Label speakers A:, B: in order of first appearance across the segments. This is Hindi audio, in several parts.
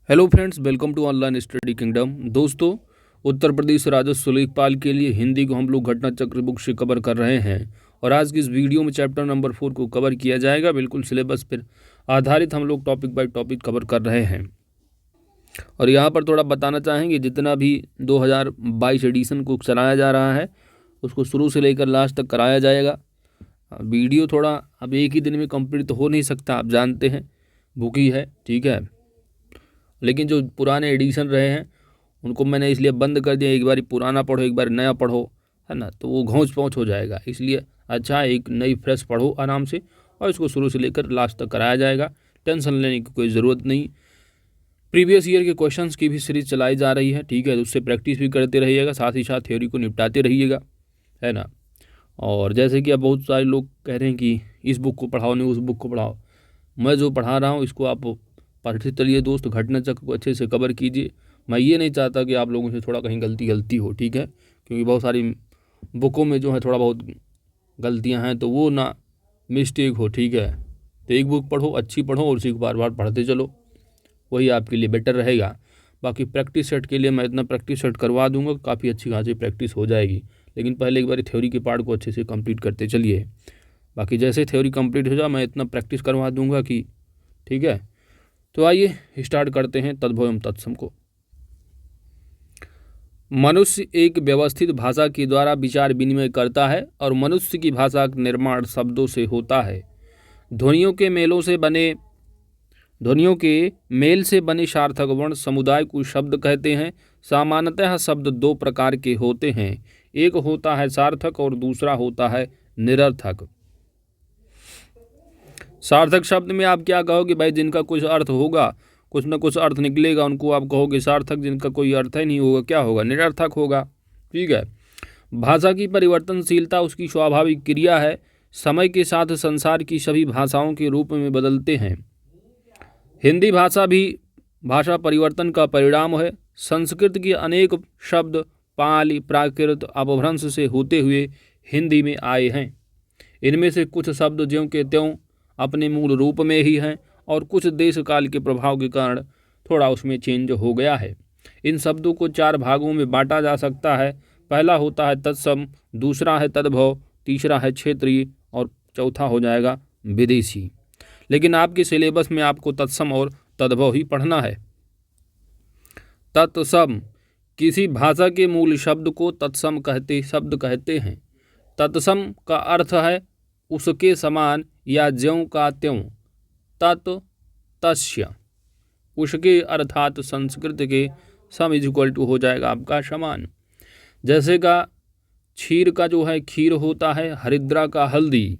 A: Hello friends, welcome to online study kingdom. दोस्तों, उत्तर प्रदेश राजस्व लेखपाल के लिए हिंदी को हम लोग घटना चक्र बुक से कवर कर रहे हैं और आज की इस वीडियो में चैप्टर नंबर 4 को कवर किया जाएगा। बिल्कुल सिलेबस पर आधारित हम लोग टॉपिक बाय टॉपिक कवर कर रहे हैं और यहाँ पर थोड़ा बताना चाहेंगे, जितना भी 2022 एडिशन को चलाया जा रहा है उसको शुरू से लेकर लास्ट तक कराया जाएगा। वीडियो थोड़ा अब एक ही दिन में कंप्लीट तो हो नहीं सकता, आप जानते हैं बुक ही है, ठीक है। लेकिन जो पुराने एडिशन रहे हैं उनको मैंने इसलिए बंद कर दिया, एक बार पुराना पढ़ो एक बार नया पढ़ो, है ना, तो वो घोंच पहुँच हो जाएगा। इसलिए अच्छा एक नई फ्रेश पढ़ो आराम से और इसको शुरू से लेकर लास्ट तक कराया जाएगा। टेंशन लेने की कोई ज़रूरत नहीं। प्रीवियस ईयर के क्वेश्चंस की भी सीरीज चलाई जा रही है, ठीक है, तो उससे प्रैक्टिस भी करते रहिएगा, साथ ही साथ थ्योरी को निपटाते रहिएगा, है ना। और जैसे कि अब बहुत सारे लोग कह रहे हैं कि इस बुक को पढ़ाओ नहीं उस बुक को पढ़ाओ, मैं जो पढ़ा रहा हूँ इसको आप पढ़ते चलिए दोस्त, घटना चक्र को अच्छे से कवर कीजिए। मैं ये नहीं चाहता कि आप लोगों से थोड़ा कहीं गलती हो, ठीक है, क्योंकि बहुत सारी बुकों में जो है थोड़ा बहुत गलतियां हैं, तो वो ना मिस्टेक हो, ठीक है। तो एक बुक पढ़ो, अच्छी पढ़ो और उसी को बार बार पढ़ते चलो, वही आपके लिए बेटर रहेगा। बाकी प्रैक्टिस सेट के लिए मैं इतना प्रैक्टिस सेट करवा दूंगा, काफ़ी अच्छी खासी प्रैक्टिस हो जाएगी। लेकिन पहले एक बार थ्योरी के पार्ट को अच्छे से कंप्लीट करते चलिए। बाकी जैसे थ्योरी कंप्लीट हो जाए मैं इतना प्रैक्टिस करवा दूंगा कि ठीक है। तो आइए स्टार्ट करते हैं तद्भव एवं तत्सम को। मनुष्य एक व्यवस्थित भाषा के द्वारा विचार विनिमय करता है और मनुष्य की भाषा का निर्माण शब्दों से होता है। ध्वनियों के मेल से बने सार्थक वर्ण समुदाय को शब्द कहते हैं। सामान्यतः शब्द दो प्रकार के होते हैं, एक होता है सार्थक और दूसरा होता है निरर्थक। सार्थक शब्द में आप क्या कहोगे भाई, जिनका कुछ अर्थ होगा, कुछ न कुछ अर्थ निकलेगा, उनको आप कहोगे सार्थक। जिनका कोई अर्थ ही नहीं होगा क्या होगा, निरर्थक होगा, ठीक है। भाषा की परिवर्तनशीलता उसकी स्वाभाविक क्रिया है। समय के साथ संसार की सभी भाषाओं के रूप में बदलते हैं। हिंदी भाषा भी भाषा परिवर्तन का परिणाम है। संस्कृत के अनेक शब्द पाली प्राकृत अपभ्रंश से होते हुए हिंदी में आए हैं। इनमें से कुछ शब्द ज्यों के त्यों अपने मूल रूप में ही हैं और कुछ देश काल के प्रभाव के कारण थोड़ा उसमें चेंज हो गया है। इन शब्दों को 4 भागों में बांटा जा सकता है। पहला होता है तत्सम, दूसरा है तद्भव, तीसरा है क्षेत्रीय और चौथा हो जाएगा विदेशी। लेकिन आपके सिलेबस में आपको तत्सम और तद्भव ही पढ़ना है। तत्सम, किसी भाषा के मूल शब्द को तत्सम शब्द कहते हैं। तत्सम का अर्थ है उसके समान या ज्यों का त्यों। तत् तस्य, उसके अर्थात संस्कृत के सम इक्वल टू हो जाएगा आपका समान। जैसे का क्षीर का जो है खीर होता है, हरिद्रा का हल्दी।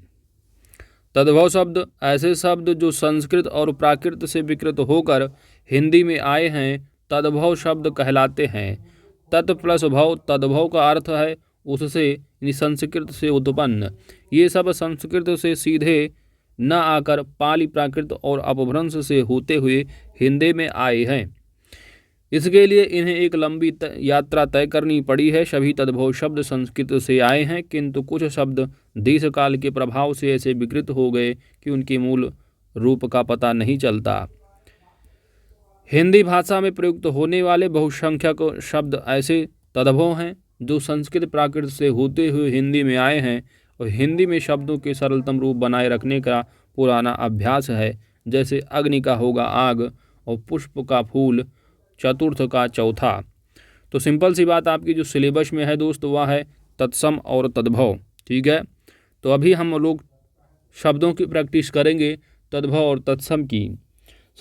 A: तद्भव शब्द ऐसे शब्द जो संस्कृत और प्राकृत से विकृत होकर हिंदी में आए हैं तद्भव शब्द कहलाते हैं। तत् प्लस भव, तद्भव का अर्थ है उससे यानी संस्कृत से उत्पन्न। ये सब संस्कृत से सीधे न आकर पाली प्राकृत और अपभ्रंश से होते हुए हिंदी में आए हैं। इसके लिए इन्हें एक लंबी यात्रा तय करनी पड़ी है। सभी तद्भव शब्द संस्कृत से आए हैं, किंतु कुछ शब्द देश काल के प्रभाव से ऐसे विकृत हो गए कि उनके मूल रूप का पता नहीं चलता। हिंदी भाषा में प्रयुक्त होने वाले बहुसंख्यक शब्द ऐसे तद्भव हैं जो संस्कृत प्राकृत से होते हुए हिंदी में आए हैं और हिंदी में शब्दों के सरलतम रूप बनाए रखने का पुराना अभ्यास है। जैसे अग्नि का होगा आग और पुष्प का फूल, चतुर्थ का चौथा। तो सिंपल सी बात आपकी जो सिलेबस में है दोस्त वह है तत्सम और तद्भव, ठीक है। तो अभी हम लोग शब्दों की प्रैक्टिस करेंगे तद्भव और तत्सम की।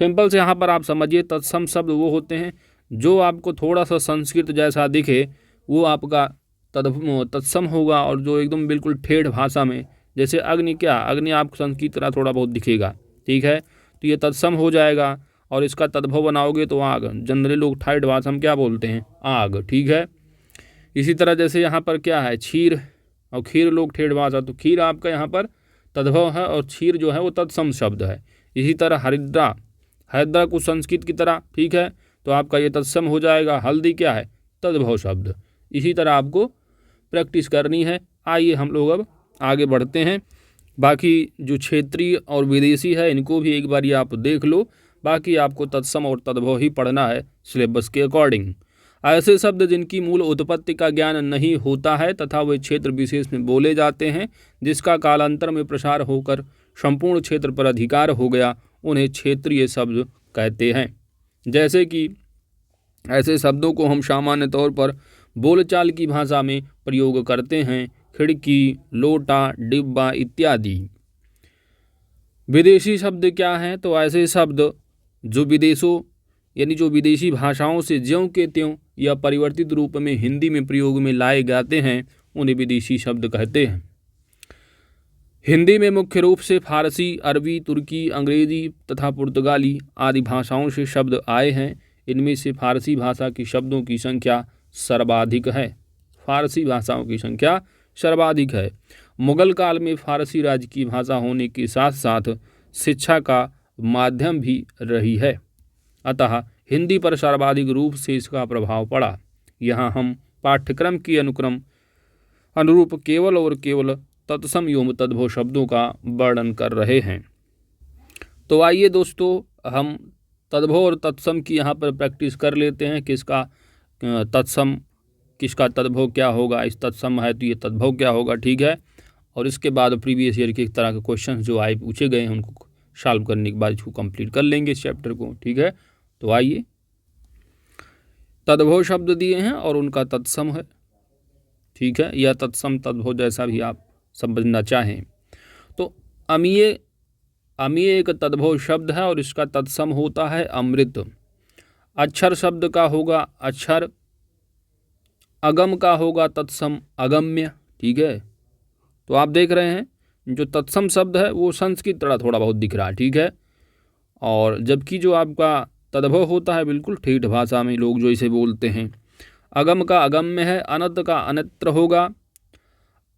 A: सिंपल से यहाँ पर आप समझिए, तत्सम शब्द वो होते हैं जो आपको थोड़ा सा संस्कृत जैसा दिखे वो आपका तत्सम होगा, और जो एकदम बिल्कुल ठेठ भाषा में, जैसे अग्नि, क्या अग्नि आपको संस्कृत की तरह थोड़ा बहुत दिखेगा, ठीक है, तो ये तत्सम हो जाएगा। और इसका तद्भव बनाओगे तो आग, जनरली लोग ठाठ भाषा में क्या बोलते हैं, आग, ठीक है। इसी तरह जैसे यहाँ पर क्या है क्षीर और खीर, लोग ठेठ भाषा, तो खीर आपका यहाँ पर तद्भव है और क्षीर जो है वो तत्सम शब्द है। इसी तरह हरिद्रा, हरिद्रा को संस्कृत की तरह, ठीक है, तो आपका ये तत्सम हो जाएगा। हल्दी क्या है, तद्भव शब्द। इसी तरह आपको प्रैक्टिस करनी है। आइए हम लोग अब आगे बढ़ते हैं। बाकी जो क्षेत्रीय और विदेशी है इनको भी एक बार ये आप देख लो। बाकी आपको तत्सम और तद्भव ही पढ़ना है सिलेबस के अकॉर्डिंग। ऐसे शब्द जिनकी मूल उत्पत्ति का ज्ञान नहीं होता है तथा वे क्षेत्र विशेष में बोले जाते हैं, जिसका कालांतर में प्रसार होकर संपूर्ण क्षेत्र पर अधिकार हो गया, उन्हें क्षेत्रीय शब्द कहते हैं। जैसे कि ऐसे शब्दों को हम सामान्य तौर पर बोलचाल की भाषा में प्रयोग करते हैं, खिड़की, लोटा, डिब्बा इत्यादि। विदेशी शब्द क्या हैं? तो ऐसे शब्द जो विदेशों यानी जो विदेशी भाषाओं से ज्यों के त्यों या परिवर्तित रूप में हिंदी में प्रयोग में लाए जाते हैं, उन्हें विदेशी शब्द कहते हैं। हिंदी में मुख्य रूप से फारसी, अरबी, तुर्की, अंग्रेजी तथा पुर्तगाली आदि भाषाओं से शब्द आए हैं। इनमें से फारसी भाषा की शब्दों की संख्या सर्वाधिक है। फारसी भाषाओं की संख्या सर्वाधिक है। मुगल काल में फारसी राज्य की भाषा होने के साथ साथ शिक्षा का माध्यम भी रही है, अतः हिंदी पर सर्वाधिक रूप से इसका प्रभाव पड़ा। यहाँ हम पाठ्यक्रम के अनुरूप केवल और केवल तत्सम एवं तद्भव शब्दों का वर्णन कर रहे हैं। तो आइए दोस्तों, हम तद्भव और तत्सम की यहाँ पर प्रैक्टिस कर लेते हैं। किसका तत्सम, किसका तद्भव क्या होगा। इस तत्सम है तो ये तद्भव क्या होगा, ठीक है। और इसके बाद प्रीवियस ईयर के एक तरह के क्वेश्चन जो आए पूछे गए हैं उनको सॉल्व करने के बाद इसको कंप्लीट कर लेंगे इस चैप्टर को, ठीक है। तो आइए, तद्भव शब्द दिए हैं और उनका तत्सम है, ठीक है, या तत्सम तद्भव जैसा भी आप समझना चाहें। तो अमीय एक तद्भव शब्द है और इसका तत्सम होता है अमृत। अक्षर शब्द का होगा अक्षर, अगम का होगा तत्सम अगम्य, ठीक है। तो आप देख रहे हैं जो तत्सम शब्द है वो संस्कृत तरह थोड़ा बहुत दिख रहा है, ठीक है। और जबकि जो आपका तद्भव होता है बिल्कुल ठेठ भाषा में लोग जो इसे बोलते हैं। अगम का अगम्य है, अनत का अनित्र होगा,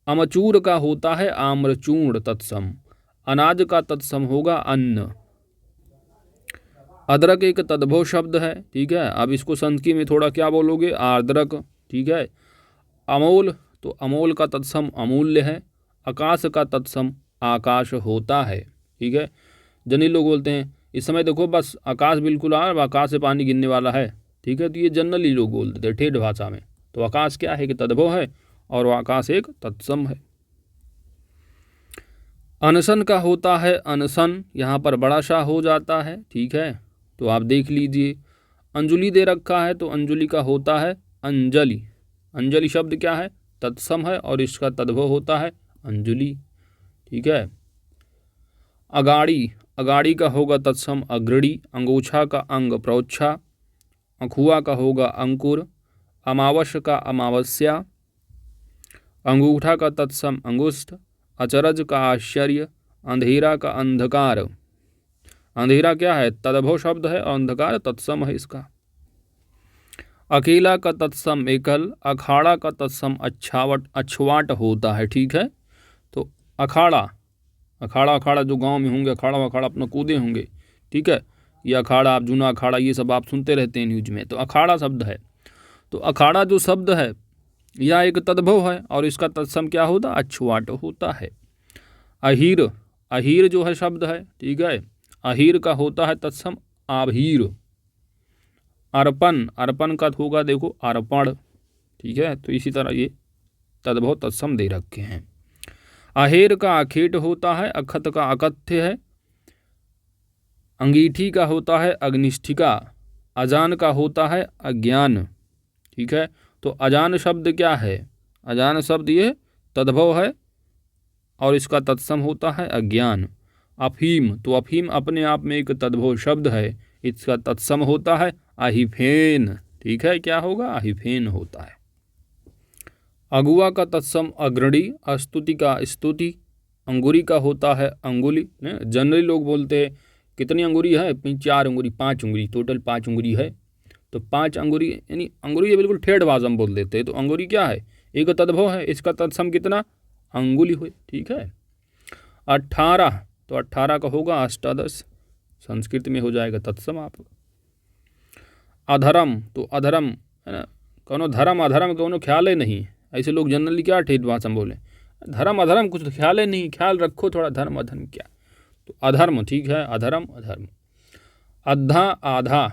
A: अमचूर का होता है आम्रचूर्ण तत्सम, अनाज का तत्सम होगा अन्न। अदरक एक तद्भव शब्द है, ठीक है। अब इसको संस्कृत में थोड़ा क्या बोलोगे, आर्द्रक, ठीक है। अमोल, तो अमोल का तत्सम अमूल्य है। आकाश का तत्सम आकाश होता है, ठीक है। जनरली लोग बोलते हैं इस समय देखो बस आकाश बिल्कुल आकाश से पानी गिरने वाला है, ठीक है। तो ये जनरली लोग बोलते थे ठेठ भाषा में। तो आकाश क्या है कि तद्भव है और वो आकाश एक तत्सम है। अनशन का होता है अनशन, यहाँ पर बड़ा सा हो जाता है, ठीक है। तो आप देख लीजिए। अंजुलि दे रखा है तो अंजुलि का होता है अंजलि। अंजलि शब्द क्या है, तत्सम है और इसका तद्भव होता है अंजुलि, ठीक है। अगाड़ी, अगाड़ी का होगा तत्सम अग्रणी। अंगोछा का अंग प्रोच्छा। अखुआ का होगा अंकुर। अमावस का अमावस्या। अंगूठा का तत्सम अंगुष्ठ। अचरज का आश्चर्य। अंधेरा का अंधकार। अंधेरा क्या है, तद्भव शब्द है और अंधकार तत्सम है इसका। अकेला का तत्सम एकल। अखाड़ा का तत्सम अछवाट होता है, ठीक है। तो अखाड़ा जो गांव में होंगे, अखाड़ा अपना कूदे होंगे, ठीक है। ये अखाड़ा, आप जूना अखाड़ा, ये सब आप सुनते रहते हैं न्यूज में। तो अखाड़ा शब्द है। तो अखाड़ा जो शब्द है यह एक तद्भव है और इसका तत्सम क्या होता, अछवाट होता है। अहीर, अहीर जो है शब्द है, ठीक है। अहीर का होता है तत्सम आभीर। अर्पण, अर्पण का होगा देखो अर्पण, ठीक है। तो इसी तरह ये तद्भव तत्सम दे रखे हैं। अहेर का अखेट होता है। अखत का अकथ्य है। अंगीठी का होता है अग्निष्ठिका। अजान का होता है अज्ञान, ठीक है। तो अजान शब्द क्या है, अजान शब्द ये तद्भव है और इसका तत्सम होता है अज्ञान। अफीम, तो अफीम अपने आप में एक तद्भव शब्द है, इसका तत्सम होता है अहिफेन, ठीक है। क्या होगा, अहिफेन होता है। अगुआ का तत्सम अग्रणी। अस्तुति का स्तुति। अंगुरी का होता है अंगुली। जनरली लोग बोलते हैं कितनी अंगुरी है, 4 अंगुरी, 5 अंगुरी, टोटल 5 अंगुरी है। तो 5 अंगुरी यानी अंगुरी ये बिल्कुल ठेठ भाषा में बोल देते हैं। तो अंगुरी क्या है, एक तद्भव है, इसका तत्सम कितना, अंगुली हुई, ठीक है। 18, तो 18 का होगा अष्टादश, संस्कृत में हो जाएगा तत्सम आपका। अधर्म, तो अधर्म है ना, कौनो धर्म अधर्म कौनो ख्याल ही नहीं। ऐसे लोग जनरली क्या ठेठ भाषा में बोले, धर्म अधर्म कुछ तो ख्याल ही नहीं, ख्याल रखो थोड़ा, धर्म अधर्म क्या। तो अधर्म, ठीक है, अधर्म अधर्म। अद्धा आधा,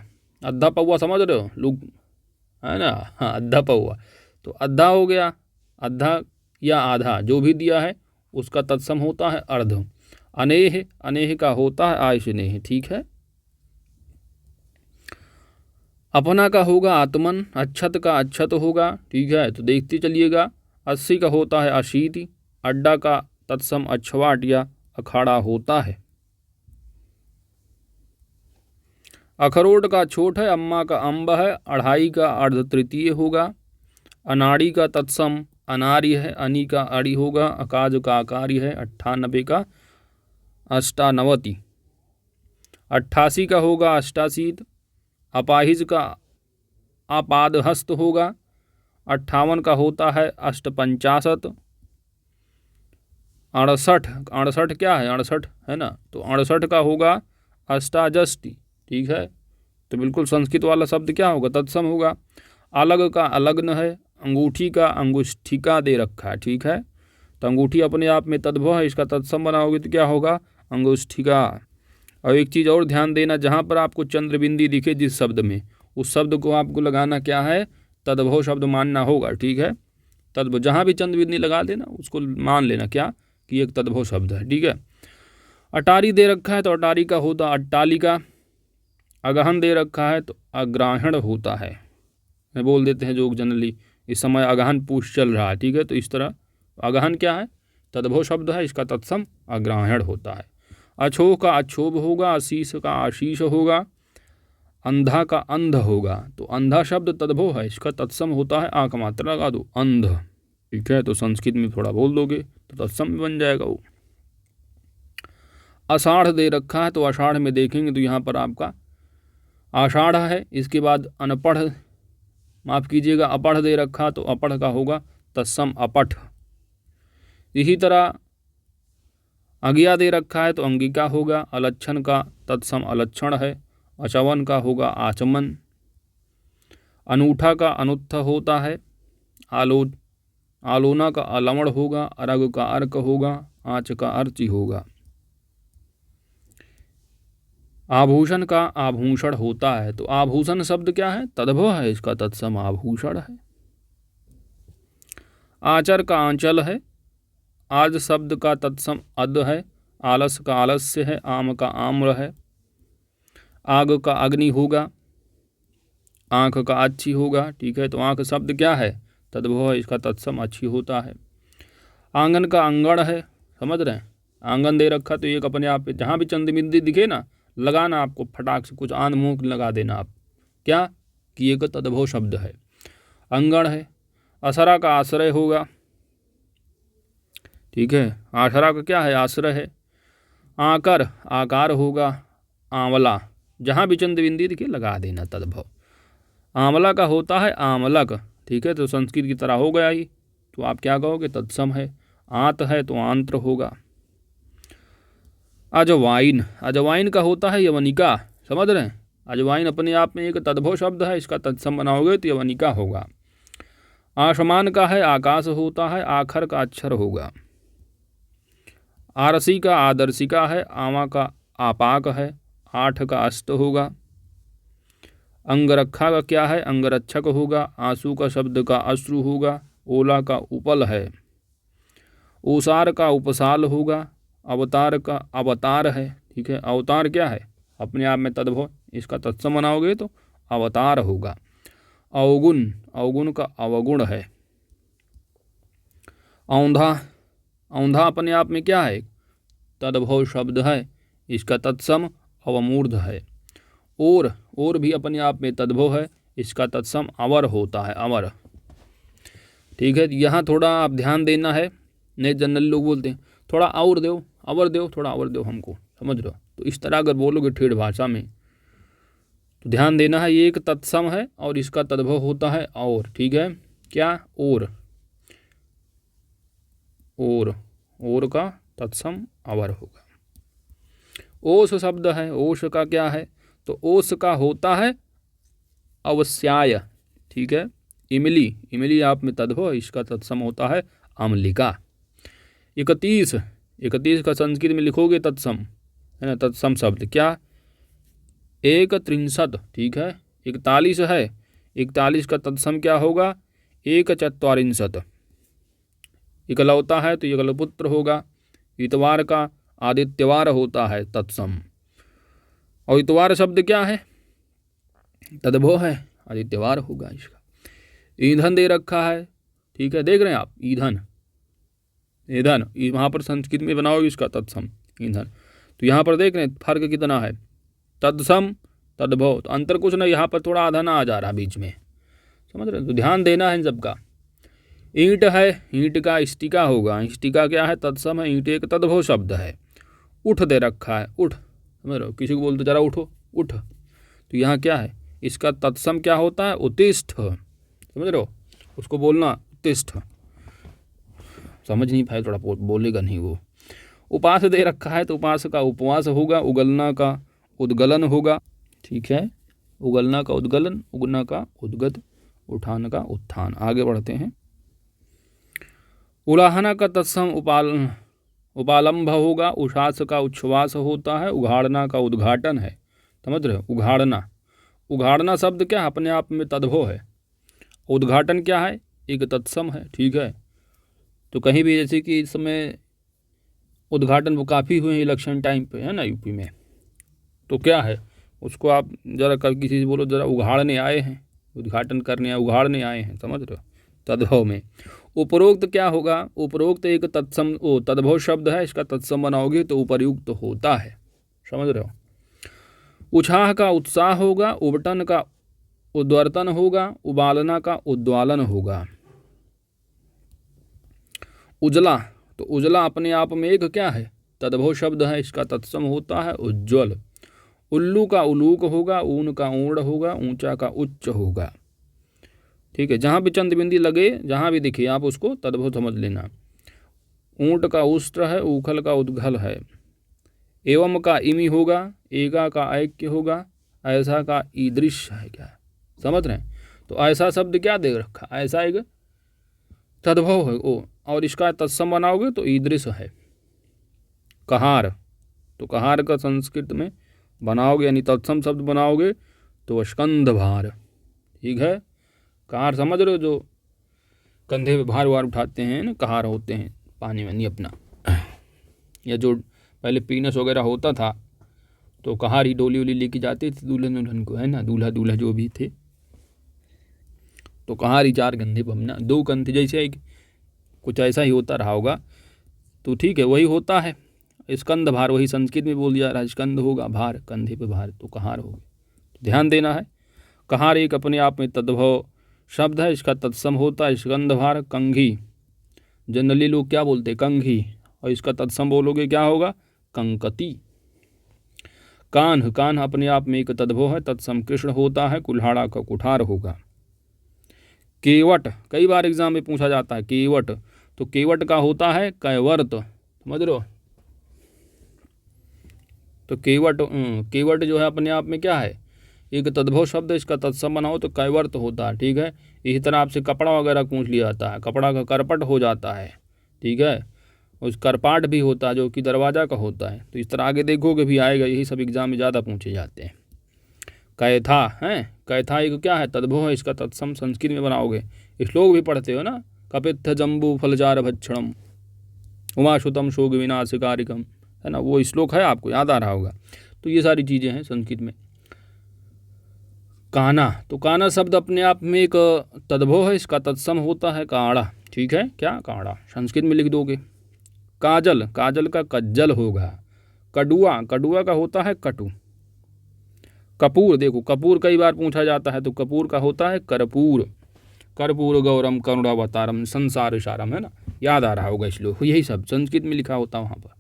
A: अद्धा पौआ समझ रहे हो लोग, है ना, हाँ अद्धा पौआ, तो अद्धा हो गया, अद्धा या आधा जो भी दिया है उसका तत्सम होता है अर्ध। अनेह, अनेह का होता है आयशनेह, ठीक है। अपना का होगा आत्मन, अच्छत का अच्छत होगा, ठीक है, तो देखते चलिएगा। 80 का होता है अशीति, अड्डा का तत्सम अछवाट या अखाड़ा होता है। अखरोट का छोट है, अम्मा का अम्ब है, अढ़ाई का अर्ध तृतीय होगा। अनाड़ी का तत्सम अनार्य है, अनी का अड़ी होगा। अकाज का आकार्य है, 98 का अष्टानवति। 88 का होगा अष्टाशीत, अपाहिज का अपादहस्त होगा। 58 का होता है अष्टपंचाशत। 68, 68 क्या है, 68 है ना, तो 68 का होगा अष्टाजष्टि, ठीक है, तो बिल्कुल संस्कृत वाला शब्द क्या होगा, तत्सम होगा। अलग का अलग्न है, अंगूठी का अंगुष्ठिका दे रखा है, ठीक है, तो अंगूठी अपने आप में तद्भव है, इसका तत्सम बनाओगे तो क्या होगा, अंगुष्ठिका। और एक चीज़ और ध्यान देना, जहाँ पर आपको चंद्रबिंदी दिखे जिस शब्द में, उस शब्द को आपको लगाना क्या है, तद्भव शब्द मानना होगा, ठीक है। तद्भव जहाँ भी चंद्रबिंदी लगा देना उसको मान लेना क्या कि एक तद्भव शब्द है, ठीक है। अटारी दे रखा है तो अटारी का होता अट्टालिका। अगहन दे रखा है तो अग्राहण होता है, मैं बोल देते हैं जो जनरली इस समय अगहन पूछ चल रहा है, ठीक है, तो इस तरह अगहन क्या है, तद्भव शब्द है, इसका तत्सम अग्राहण होता है। अछोह का अक्षोभ होगा, आशीष का आशीष होगा। अंधा का अंध होगा, तो अंधा शब्द तद्भव है, इसका तत्सम होता है आंख मात्रा लगा दो अंध, ठीक है, तो संस्कृत में थोड़ा बोल दोगे तो तत्सम में बन जाएगा वो। आषाढ़ दे रखा है तो आषाढ़ में देखेंगे तो यहाँ पर आपका आषाढ़ है, इसके बाद अनपढ़, माफ़ कीजिएगा अपढ़ दे रखा तो अपढ़ का होगा तत्सम अपठ। इसी तरह अज्ञा दे रखा है तो अंगिका होगा। अलक्षण का तत्सम अलक्षण है। अचवन का होगा आचमन। अनूठा का अनुत्थ होता है। आलोना का अलवण होगा। अरग का अर्क होगा। आँच का अर्ची होगा। आभूषण का आभूषण होता है, तो आभूषण शब्द क्या है, तद्भव है, इसका तत्सम आभूषण है। आचर का आंचल है। आज शब्द का तत्सम अद है। आलस का आलस्य है। आम का आम्र है। आग का अग्नि होगा। आँख का अच्छी होगा, ठीक है, तो आँख शब्द क्या है, तद्भव है, इसका तत्सम अच्छी होता है। आंगन का अंगण है, समझ रहे हैं, आंगन दे रखा तो एक अपने आप पे जहाँ भी चंद्रबिंदी दिखे ना, लगाना आपको फटाक से कुछ आंध मुँह लगा देना आप, क्या कि एक तद्भव शब्द है, अंगण है। असरा का आश्रय होगा, ठीक है, आसरा का क्या है, आश्रय है। आकर आकार होगा। आंवला, जहाँ भी चंद्रबिंदी दिखे लगा देना तद्भव। आंवला का होता है आमलक, ठीक है, तो संस्कृत की तरह हो गया ही, तो आप क्या कहोगे, तत्सम है। आंत है तो आंत्र होगा। अजवाइन, अजवाइन का होता है यवनिका, समझ रहे हैं, अजवाइन अपने आप में एक तद्भव शब्द है, इसका तत्सम बनाओगे तो यवनिका होगा। आसमान का है आकाश होता है। आखर का अक्षर होगा। आरसी का आदर्शिका है। आवा का आपाक है। आठ का अष्ट होगा। अंगरखा का क्या है, अंगरक्षक होगा। आंसू का शब्द का अश्रु होगा। ओला का उपल है। ओसार का उपसाल होगा। अवतार का अवतार है, ठीक है, अवतार क्या है, अपने आप में तद्भव, इसका तत्सम बनाओगे तो अवतार होगा। अवगुण, अवगुण का अवगुण है। औंधा, औंधा अपने आप में क्या है, तद्भव शब्द है, इसका तत्सम अवमूर्ध है। और भी अपने आप में तद्भव है, इसका तत्सम अवर होता है, अवर, ठीक है। यहाँ थोड़ा आप ध्यान देना है, नहीं जनरल लोग बोलते हैं थोड़ा और दो, अवर दो, थोड़ा अवर दो हमको, समझ रहे हो, तो इस तरह अगर बोलोगे ठेठ भाषा में तो ध्यान देना है, ये एक तत्सम है और इसका तद्भव होता है और, ठीक है, क्या, और का तत्सम अवर होगा। ओस शब्द है, ओस का क्या है, तो ओस का होता है अवस्याय, ठीक है। इमली, इमली आप में तद्भव, इसका तत्सम होता है अम्लिका। 31 का संस्कृत में लिखोगे तत्सम, है ना, तत्सम शब्द क्या, एकत्रिंशत्, ठीक है, 41 है, 41 का तत्सम क्या होगा, एकचत्वारिंशत्। इकलौता है तो इकलपुत्र होगा। इतवार का आदित्यवार होता है तत्सम। और इतवार शब्द क्या है, तद्भव है, आदित्यवार होगा इसका। ईंधन दे रखा है, ठीक है, देख रहे हैं आप, ईंधन, ईंधन वहाँ पर संस्कृत में बनाओगे इसका तत्सम ईंधन। तो यहाँ पर देख रहे हैं फर्क कितना है, तत्सम तद्भव, तो अंतर कुछ नहीं, यहाँ पर थोड़ा आधा ना आ जा रहा बीच में, समझ रहे हैं। तो ध्यान देना है इन सबका। ईंट है, ईंट का इष्टिका होगा, इष्टिका क्या है, तत्सम है, ईंट एक तद्भव शब्द है। उठ दे रखा है, उठ, समझ रहे हो, किसी को बोलते जरा उठो, उठ, तो यहाँ क्या है, इसका तत्सम क्या होता है, उत्तिष्ठ, समझ रहे हो, उसको बोलना उत्तिष्ठ। समझ नहीं पाए, थोड़ा बोलेगा नहीं वो। उपास दे रखा है तो उपास का उपवास होगा, उगलना का उद्गलन होगा, ठीक है, उगलना का उद्गलन, उगना का उद्गत, उठान का उत्थान। आगे बढ़ते हैं। उलाहना का तत्सम उपालंभ होगा, उषास का उच्छ्वास होता है, उघाड़ना का उद्घाटन है, समझ रहे हो, उघाड़ना, उघाड़ना शब्द क्या है, अपने आप में तद्भव है। उद्घाटन क्या है, एक तत्सम है, ठीक है। तो कहीं भी जैसे कि इस समय उद्घाटन वो काफ़ी हुए हैं इलेक्शन टाइम पे, है ना, यूपी में, तो क्या है, उसको आप जरा किसी से बोलो जरा उघाड़ने आए हैं, उद्घाटन करने आए, उघाड़ने आए हैं, समझ रहे हो, तद्भव में। उपरोक्त क्या होगा, उपरोक्त एक तत्सम तद्भव शब्द है, इसका तत्सम बनाओगे तो उपर्युक्त होता है, समझ रहे हो। उछाह का उत्साह होगा, उबटन का उद्वर्तन होगा, उबालना का उद्वालन होगा। उजला, तो उजला अपने आप में एक क्या है, तद्भव शब्द है, इसका तत्सम होता है उज्ज्वल। उल्लू का उलूक होगा, ऊन का ऊण होगा, ऊंचा का उच्च होगा, ठीक है। जहाँ भी चंद बिंदी लगे, जहाँ भी दिखे आप उसको तद्भव समझ लेना। ऊंट का उष्ट्र है, उखल का उद्घल है। एवं का इमी होगा, एगा का ऐक्य होगा, ऐसा का ईदृश है, क्या समझ रहे हैं। तो ऐसा शब्द क्या दे रखा, ऐसा एक तद्भव है ओ, और इसका तत्सम बनाओगे तो ईदृश है। कहार, तो कहार का संस्कृत में बनाओगे यानी तत्सम शब्द बनाओगे तो स्कंध भार, ठीक है। कहार समझ रहे हो, जो कंधे पे भार वार उठाते हैं ना, कहार होते हैं पानी वानी अपना, या जो पहले पीनस वगैरह होता था तो कहार ही डोली वोली लेके जाते थे दुल्हन दुल्हन को, है ना, दूल्हा दूल्हा जो भी थे, तो कहार ही चार कंधे पर अपना, दो कंधे जैसे एक कुछ ऐसा ही होता रहा होगा, तो ठीक है, वही होता है स्कंद भार, वही संस्कृत में बोल दिया रहा, स्कंद होगा भार, कंधे पे भार, तो कहार होगा। तो ध्यान देना है, कहार एक अपने आप में तद्भव शब्द है, इसका तत्सम होता है स्कंद भार। कंघी, जनरली लोग क्या बोलते हैं, कंघी, और इसका तत्सम बोलोगे क्या होगा, कंकती। कान्ह, कान्ह अपने आप में एक तद्भव है, तत्सम कृष्ण होता है, कुल्हाड़ा का कुठार होगा। केवट, कई बार एग्जाम में पूछा जाता है केवट, तो केवट का होता है कैवर्त, समझ लो। तो केवट, केवट जो है अपने आप में क्या है, एक तद्भव शब्द, इसका तत्सम बनाओ तो कैवर्त होता है, ठीक है। इसी तरह आपसे कपड़ा वगैरह पूछ लिया जाता है, कपड़ा का करपट हो जाता है, ठीक है। उस करपाट भी होता है जो कि दरवाज़ा का होता है। तो इस तरह आगे देखोगे भी आएगा, यही सब एग्जाम में ज़्यादा पूछे जाते हैं। कैथा है, कैथा एक क्या है, तद्भव है, इसका तत्सम संस्कृत में बनाओगे। श्लोक भी पढ़ते हो ना, कपित्थ जम्बू फलचार भक्षणम उमाशुतम शोक विनाशकारिकम, है ना, वो श्लोक है, आपको याद आ रहा होगा। तो ये सारी चीज़ें हैं संस्कृत में। काना, तो काना शब्द अपने आप में एक तद्भव है, इसका तत्सम होता है काढ़ा, ठीक है, क्या काढ़ा, संस्कृत में लिख दोगे। काजल, काजल का कज्जल होगा। कडुआ, कडुआ का होता है कटु। कपूर, देखो कपूर कई बार पूछा जाता है, तो कपूर का होता है कर्पूर। कर्पूर गौरम करुणावतारम संसार सारम, है ना, याद आ रहा होगा श्लोक, यही सब संस्कृत में लिखा होता है वहाँ पर।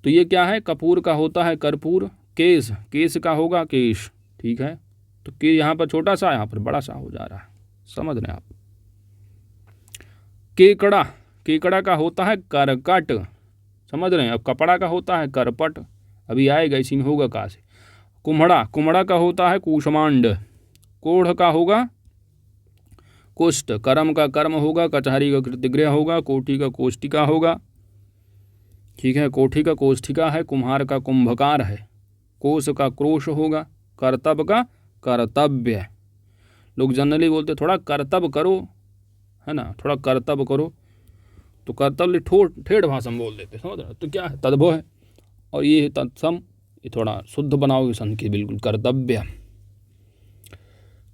A: तो ये क्या है, कपूर का होता है कर्पूर। केश, केश का होगा केश, ठीक है। तो के यहाँ पर छोटा सा, यहाँ पर बड़ा सा हो जा रहा है, समझ रहे हैं आप। केकड़ा, केकड़ा का होता है करकट, समझ रहे हैं। अब कपड़ा का होता है करपट, अभी आएगा, इसी में होगा का से। कुम्हड़ा, कुम्हड़ा का होता है कूष्मांड। कोढ़ का होगा कुष्ठ। कर्म का कर्म होगा, कचहरी का कृतगृह होगा, कोठी का कोष्ठिका होगा, ठीक है, कोठी का कोष्ठिका है। कुम्हार का कुंभकार है। कोश का क्रोश होगा, कर्तव्य का कर्तव्य। लोग जनरली बोलते थोड़ा कर्तव्य करो, है ना, थोड़ा कर्तव्य करो, तो कर्तव्य ठेठ भाषा में बोल देते, समझ रहे हो? तो क्या है, तद्भव है। और ये तत्सम, ये थोड़ा शुद्ध बनाओगे संकेत, बिल्कुल कर्तव्य।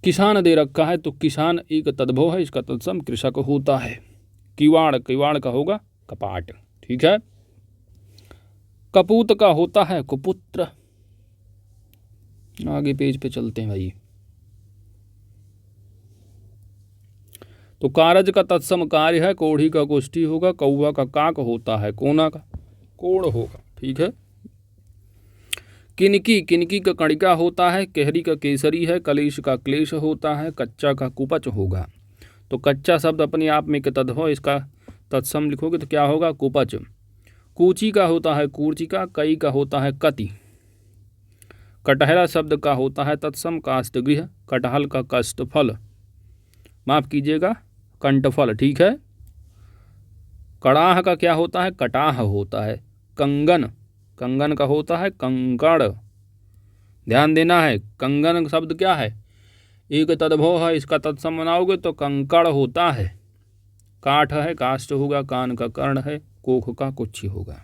A: किसान दे रखा है, तो किसान एक तद्भव है, इसका तत्सम कृषक होता है। किवाड़, किवाड़ का होगा कपाट, ठीक है। कपूत का होता है कुपुत्र। आगे पेज पे चलते हैं भाई। तो कारज का तत्सम कार्य है, कोढ़ी का कोष्ठी होगा, कौवा का काक होता है, कोना का कोड़ होगा, ठीक है। किनकी, किनकी का कणिका होता है, केहरी का केसरी है, कलेश का क्लेश होता है, कच्चा का कुपच होगा। तो कच्चा शब्द अपने आप में तद्भव, इसका तत्सम लिखोगे तो क्या होगा, कुपच। कूची का होता है कूर्चिका, कई का होता है कति। कटहरा शब्द का होता है तत्सम काष्ठगृह, कटहल का कष्टफल, माफ कीजिएगा कंठफल, ठीक है। कड़ाह का क्या होता है, कटाह होता है। कंगन, कंगन का होता है कंकड़। ध्यान देना है, कंगन शब्द क्या है, एक तद्भव है, इसका तत्सम बनाओगे तो कंकड़ होता है। काठ है, काष्ठ होगा, कान का कर्ण है, कोख का कुक्षी होगा।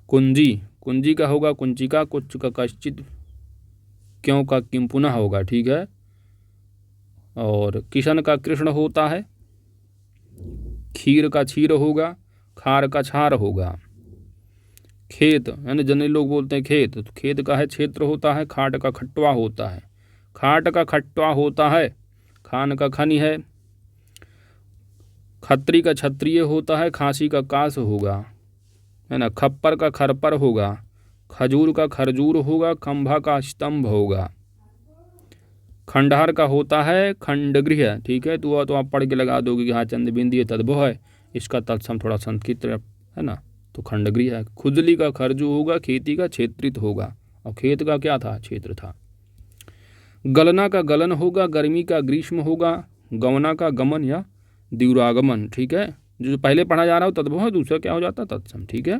A: कुंजी, कुंजी का होगा कुंचिका, कुछ का कश्चित, क्यों का किम पुनः होगा, ठीक है। और किशन का कृष्ण होता है, खीर का क्षीर होगा, खार का छार होगा। खेत यानी जनरली लोग बोलते हैं खेत, तो खेत का है क्षेत्र होता है, खाट का खट्टवा होता है, खाट का खट्टवा होता है, खान का खनी है। खत्री का क्षत्रिय होता है, खांसी का कास होगा, है ना। खप्पर का खरपर होगा, खजूर का खरजूर होगा, खंभा का स्तंभ होगा। खंडहर का होता है खंडगृह, ठीक है। तो आप पढ़ के लगा दोगे कि हाँ चंद बिंदी तद्भव है, इसका तत्सम थोड़ा संस्कृत है ना, तो खंडगृह है। खुजली का खरजू होगा, खेती का क्षेत्रित होगा, और खेत का क्या था, क्षेत्र था। गलना का गलन होगा, गर्मी का ग्रीष्म होगा, गवना का गमन या द्युरागमन, ठीक है। जो पहले पढ़ा जा रहा हो तद्भव है, दूसरा क्या हो जाता है, तत्सम, ठीक है।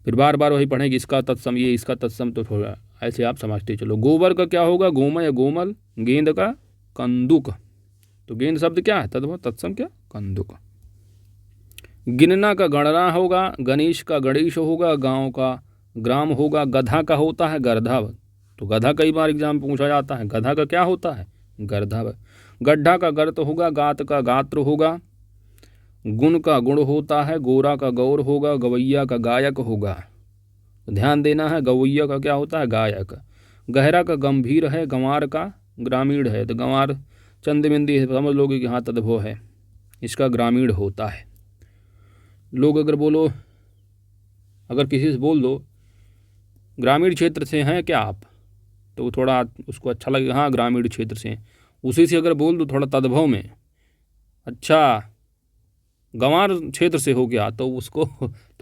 A: फिर बार बार वही पढ़ेंगे, इसका तत्सम ये, इसका तत्सम, तो थोड़ा ऐसे आप समझते चलो। गोबर का क्या होगा, गोमय या गोमल। गेंद का कंदुक, तो गेंद शब्द क्या है, तद्भव, तत्सम क्या, कंदुक। गिनना का गणना होगा, गणेश का गणेश होगा, गांव का ग्राम होगा। गधा का होता है गर्धव, तो गधा कई बार एग्जाम में पूछा जाता है, गधा का क्या होता है, गर्धव। गड्ढा का गर्त होगा, गात का गात्र होगा। गुण का गुण होता है, गोरा का गौर होगा, गवैया का गायक होगा। ध्यान देना है, गवैया का क्या होता है, गायक। गहरा का गंभीर है, गंवार का ग्रामीण है, तो गंवार चंद बिंदी समझ लोगे कि हाँ तद्भव है, इसका ग्रामीण होता है। लोग अगर बोलो, अगर किसी से बोल दो ग्रामीण क्षेत्र से हैं क्या आप, तो थोड़ा उसको अच्छा लगे, हाँ ग्रामीण क्षेत्र से हैं। उसी से अगर बोल दो थोड़ा तद्भव में, अच्छा गंवार क्षेत्र से हो गया, तो उसको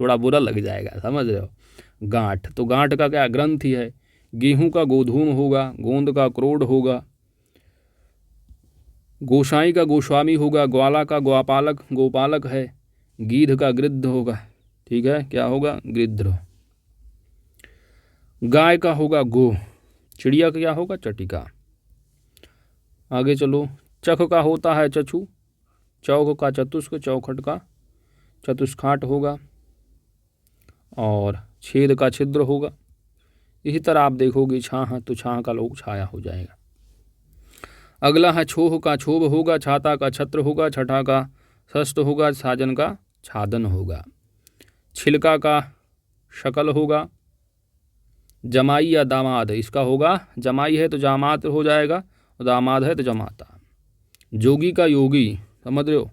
A: थोड़ा बुरा लग जाएगा, समझ रहे हो। गांठ, तो गांठ का क्या, ग्रंथि है। गेहूं का गोधूम होगा, गोंद का क्रोड होगा। गोसाई का गोस्वामी होगा, ग्वाला का ग्वापालक गोपालक है। गीध का गृद्ध होगा, ठीक है, क्या होगा, गृद्ध। गाय का होगा गो, चिड़िया का क्या होगा, चटिका। आगे चलो, चख का होता है चछू, चौक का चतुष्क, चौखट का चतुष्खाट होगा, और छेद का छिद्र होगा। इसी तरह आप देखोगे छाह, तो छाह का लोग छाया हो जाएगा। अगला है छोह का छोभ होगा, छाता का छत्र होगा, छठा का षष्ठ होगा, साजन का छादन होगा। छिलका का शकल होगा। जमाई या दामाद, इसका होगा, जमाई है तो जामात हो जाएगा, और दामाद है तो जमाता। जोगी का योगी, समझ रहे हो,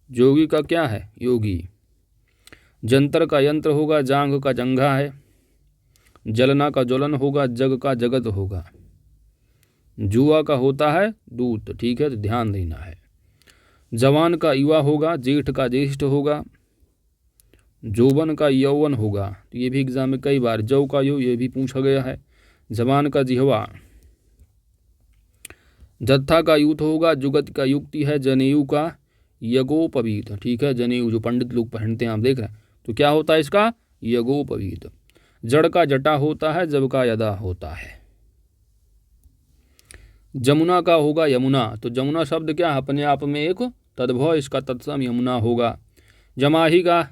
A: जोगी का क्या है, योगी। जंतर का यंत्र होगा, जांघ का जंघा है। जलना का ज्वलन होगा, जग का जगत होगा। जुआ का होता है दूत, ठीक है, तो ध्यान देना है। जवान का युवा होगा, जेठ का ज्येष्ठ होगा। जोबन का यौवन होगा, तो ये भी एग्जाम में कई बार, जौ का यो, ये भी पूछा गया है। जवान का जिहवा। जत्था का यूथ होगा, जुगत का युक्ति है। जनेऊ का यगोपवीत, ठीक है, जनेऊ जो पंडित लोग पहनते हैं, आप देख रहे हैं, तो क्या होता है इसका, यगोपवीत। जड़ का जटा होता है, जब का यदा होता है। जमुना का होगा यमुना, तो जमुना शब्द क्या है, अपने आप में एक तद्भव, इसका तत्सम यमुना होगा। जमाही का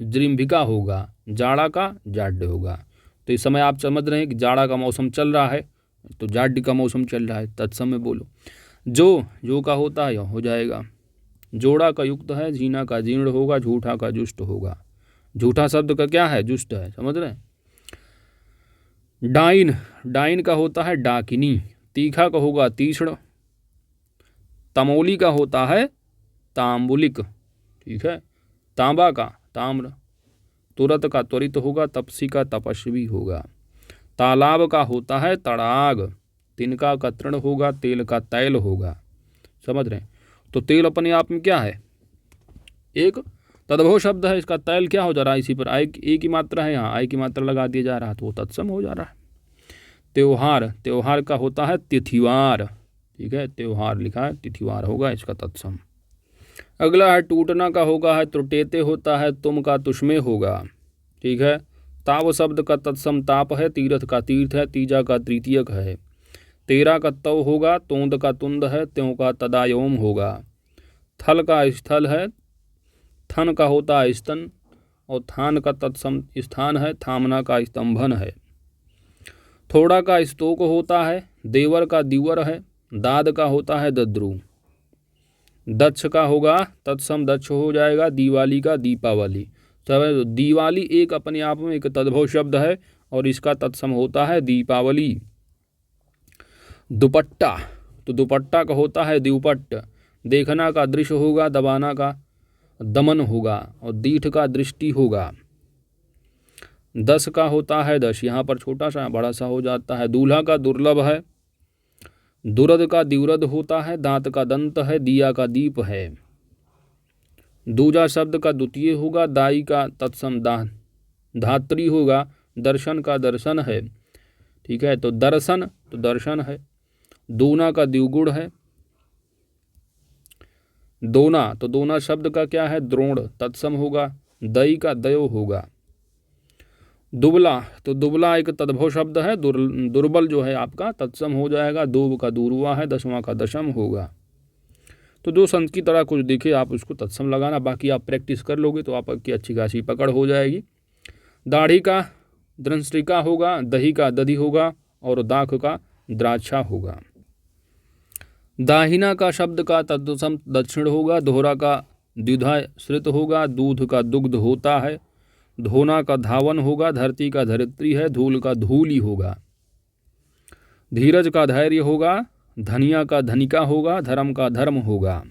A: जृंभिका होगा, जाड़ा का जाड्य होगा। तो इस समय आप समझ रहे हैं कि जाड़ा का मौसम चल रहा है, तो जाड्य का मौसम चल रहा है, तत्सम में बोलो। जो का होता है यह हो जाएगा। जोड़ा का युक्त है, झीना का जीर्ण होगा, झूठा का जुष्ट होगा। झूठा शब्द का क्या है, जुष्ट है, समझ रहे हैं। डाइन, डाइन का होता है डाकिनी। तीखा का होगा तीक्ष्ण। तमोली का होता है तांबुलिक, ठीक है। तांबा का ताम्र। तुरत का त्वरित होगा, तपसी का तपस्वी होगा। तालाब का होता है तड़ाग। तिनका का तृण होगा, तेल का तैल होगा, समझ रहे हैं। तो तेल अपने आप में क्या है, एक तद्भव शब्द है, इसका तैल क्या हो जा रहा है, इसी पर आय की मात्रा है, यहाँ आय की मात्रा लगा दिया जा रहा है, तो वो तत्सम हो जा रहा है। त्योहार, त्योहार का होता है तिथिवार, ठीक है, त्योहार लिखा है, तिथिवार होगा इसका तत्सम। अगला है टूटना का होगा है त्रुटेते होता है, तुम का तुष्मे होगा, ठीक है। ताव शब्द का तत्सम ताप है, तीर्थ का तीर्थ है, तीजा का तृतीयक है। तेरा का तव होगा, तोंद का तुंद है, त्यों का तदायोम होगा। थल का स्थल है, थन का होता है स्तन, और थान का तत्सम स्थान है, थामना का स्तंभन है। थोड़ा का स्तोक होता है, देवर का दिवर है, दाद का होता है दद्रु। दक्ष का होगा तत्सम दक्ष हो जाएगा, दिवाली का दीपावली। तो दिवाली एक अपने आप में एक तद्भव शब्द है और इसका तत्सम होता है दीपावली। दुपट्टा, तो दुपट्टा का होता है द्युपट्ट। देखना का दृश्य होगा, दबाना का दमन होगा, और दीठ का दृष्टि होगा। दस का होता है दश, यहाँ पर छोटा सा बड़ा सा हो जाता है। दूल्हा का दुर्लभ है, दुरद का द्युरद होता है, दांत का दंत है, दिया का दीप है। दूजा शब्द का द्वितीय होगा, दाई का तत्सम धात्री होगा, दर्शन का दर्शन है, ठीक है। तो दर्शन तो दर्शन है। दूना का द्विगुण है, दोना, तो दोना शब्द का क्या है, द्रोण, तत्सम होगा। दई का दयो होगा। दुबला, तो दुबला एक तद्भव शब्द है, दुर्बल जो है आपका तत्सम हो जाएगा। दूब का दूरवा है, दसवां का दशम होगा। तो जो संत की तरह कुछ दिखे आप उसको तत्सम लगाना, बाकी आप प्रैक्टिस कर लोगे तो आपकी अच्छी खासी पकड़ हो जाएगी। दाढ़ी का द्रंष्ट्रिका होगा, दही का दधि होगा, और दाख का द्राक्षा होगा। दाहिना का शब्द का तत्सम दक्षिण होगा, दोहरा का द्विधा श्रित होगा, दूध का दुग्ध होता है। धोना का धावन होगा, धरती का धरित्री है, धूल का धूल ही होगा। धीरज का धैर्य होगा, धनिया का धनिका होगा, धर्म का धर्म होगा,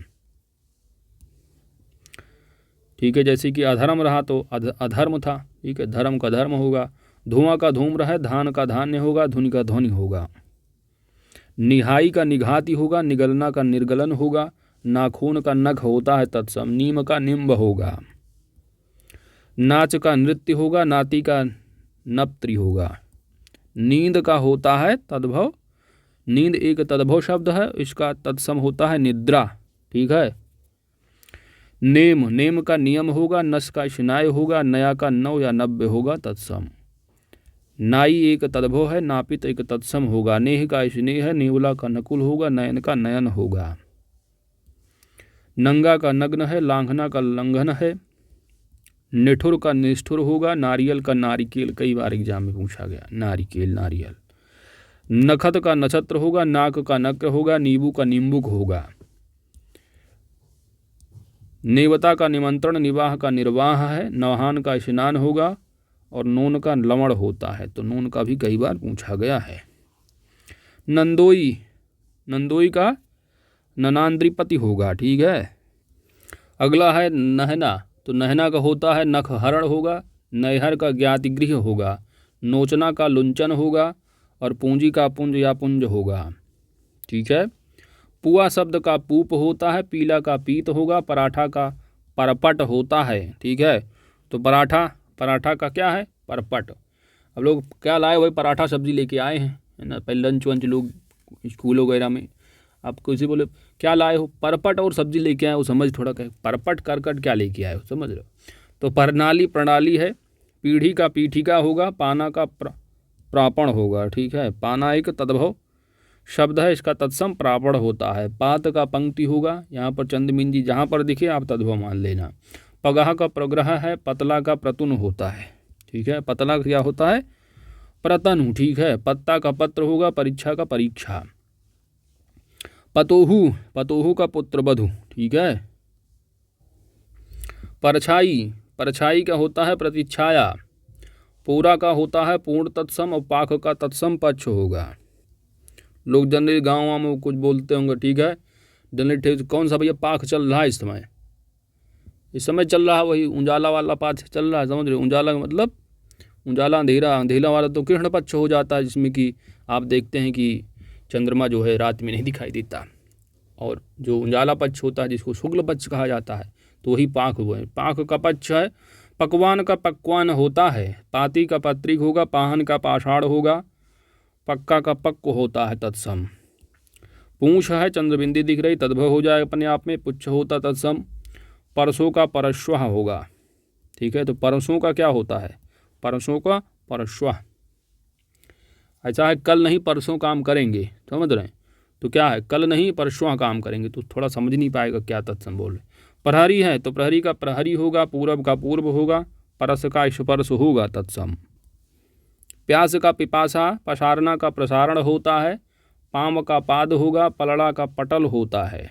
A: ठीक है। जैसे कि अधर्म रहा तो अधर्म था, ठीक है, धर्म का धर्म होगा। धुआं का धूम्र है, धान का धान्य होगा, धुनि का ध्वनि होगा। निहाई का निघाती होगा, निगलना का निर्गलन होगा। नाखून का नख होता है तत्सम, नीम का निम्ब होगा। नाच का नृत्य होगा, नाती का नप्त्री होगा। नींद का होता है तद्भव, नींद एक तद्भव शब्द है, इसका तत्सम होता है निद्रा, ठीक है। नेम, नेम का नियम होगा, नस का स्नाय होगा, नया का नव या नव्य होगा तत्सम। नाई एक तद्भव है, नापित एक तत्सम होगा। नेह का स्नेह है, नेवला का नकुल होगा, नयन का नयन होगा। नंगा का नग्न है, लांघना का लंघन है। निठुर का निष्ठुर होगा, नारियल का नारिकेल, कई बार एग्जाम में पूछा गया, नारिकेल नारियल। नखत का नक्षत्र होगा, नाक का नक्र होगा, नींबू का नींबुक होगा। नेवता का निमंत्रण, निवाह का निर्वाह है। नवहान का स्नान होगा, और नून का लवण होता है, तो नून का भी कई बार पूछा गया है। नंदोई, नंदोई का ननांद्रिपति होगा, ठीक है। अगला है नहना, तो नहना का होता है नख हरण होगा, नैहर का ज्ञातिगृह होगा, नोचना का लुंचन होगा, और पूंजी का पुंज या पुंज होगा, ठीक है। पुआ शब्द का पूप होता है, पीला का पीत होगा, पराठा का परपट होता है, ठीक है। तो पराठा का क्या है, परपट। अब लोग क्या लाए, वही पराठा सब्जी लेके आए हैं, है ना। पहले लंच वंच लोग स्कूल वगैरह में आप किसी बोले क्या लाए हो, परपट और सब्जी लेके आए हो, समझ थोड़ा कहे परपट करकट क्या लेके आए हो, समझ रहे हो। तो प्रणाली है, पीढ़ी का पीठिका होगा, पाना का प्रापण होगा। ठीक है, पाना एक तद्भव शब्द है, इसका तत्सम प्रापण होता है। पात का पंक्ति होगा, यहाँ पर चंद्रबिंदी जहाँ पर दिखे आप तद्भव मान लेना। पगह का प्रग्रह है, पतला का प्रतुन होता है। ठीक है, पतला क्या होता है? प्रतनु। ठीक है, पत्ता का पत्र होगा, परीक्षा का परीक्षा। पतोहू, पतोहू का पुत्र बधु। ठीक है, परछाई, परछाई का होता है प्रतिच्छाया। पूरा का होता है पूर्ण तत्सम और पाख का तत्सम पक्ष होगा। लोग जनरली गाँव में कुछ बोलते होंगे। ठीक है, जनरली कौन सा भैया पाख चल रहा है इस समय? इस समय चल रहा है वही उजाला वाला पाठ चल रहा है, समझ रहे? उजाला का मतलब उजाला अंधेरा, अंधेरा वाला तो कृष्ण पक्ष हो जाता है, जिसमें कि आप देखते हैं कि चंद्रमा जो है रात में नहीं दिखाई देता। और जो उजाला पक्ष होता है जिसको शुक्ल पक्ष कहा जाता है, तो वही पाख हुआ है। पाख का पक्ष है। पकवान का पक्वान होता है। पाती का पत्रिक होगा, पाहन का पाषाढ़ होगा, पक्का का पक्क होता है तत्सम। पूंछ है, चंद्रबिंदी दिख रही, तद्भव हो जाए अपने आप में, पुच्छ होता तत्सम। परसों का परश्वः होगा। ठीक है, तो परसों का क्या होता है? परसों का परश्वः। ऐसा है कल नहीं परसों काम करेंगे, समझ रहे हैं? तो क्या है? कल नहीं परसों काम करेंगे, तो थोड़ा समझ नहीं पाएगा क्या तत्सम बोल रहे। प्रहरी है, तो प्रहरी का प्रहरी होगा, पूरब का पूर्व होगा, परस का स्पर्श होगा तत्सम। प्यास का पिपासा, पसारना का प्रसारण होता है, पाम का पाद होगा, पलड़ा का पटल होता है।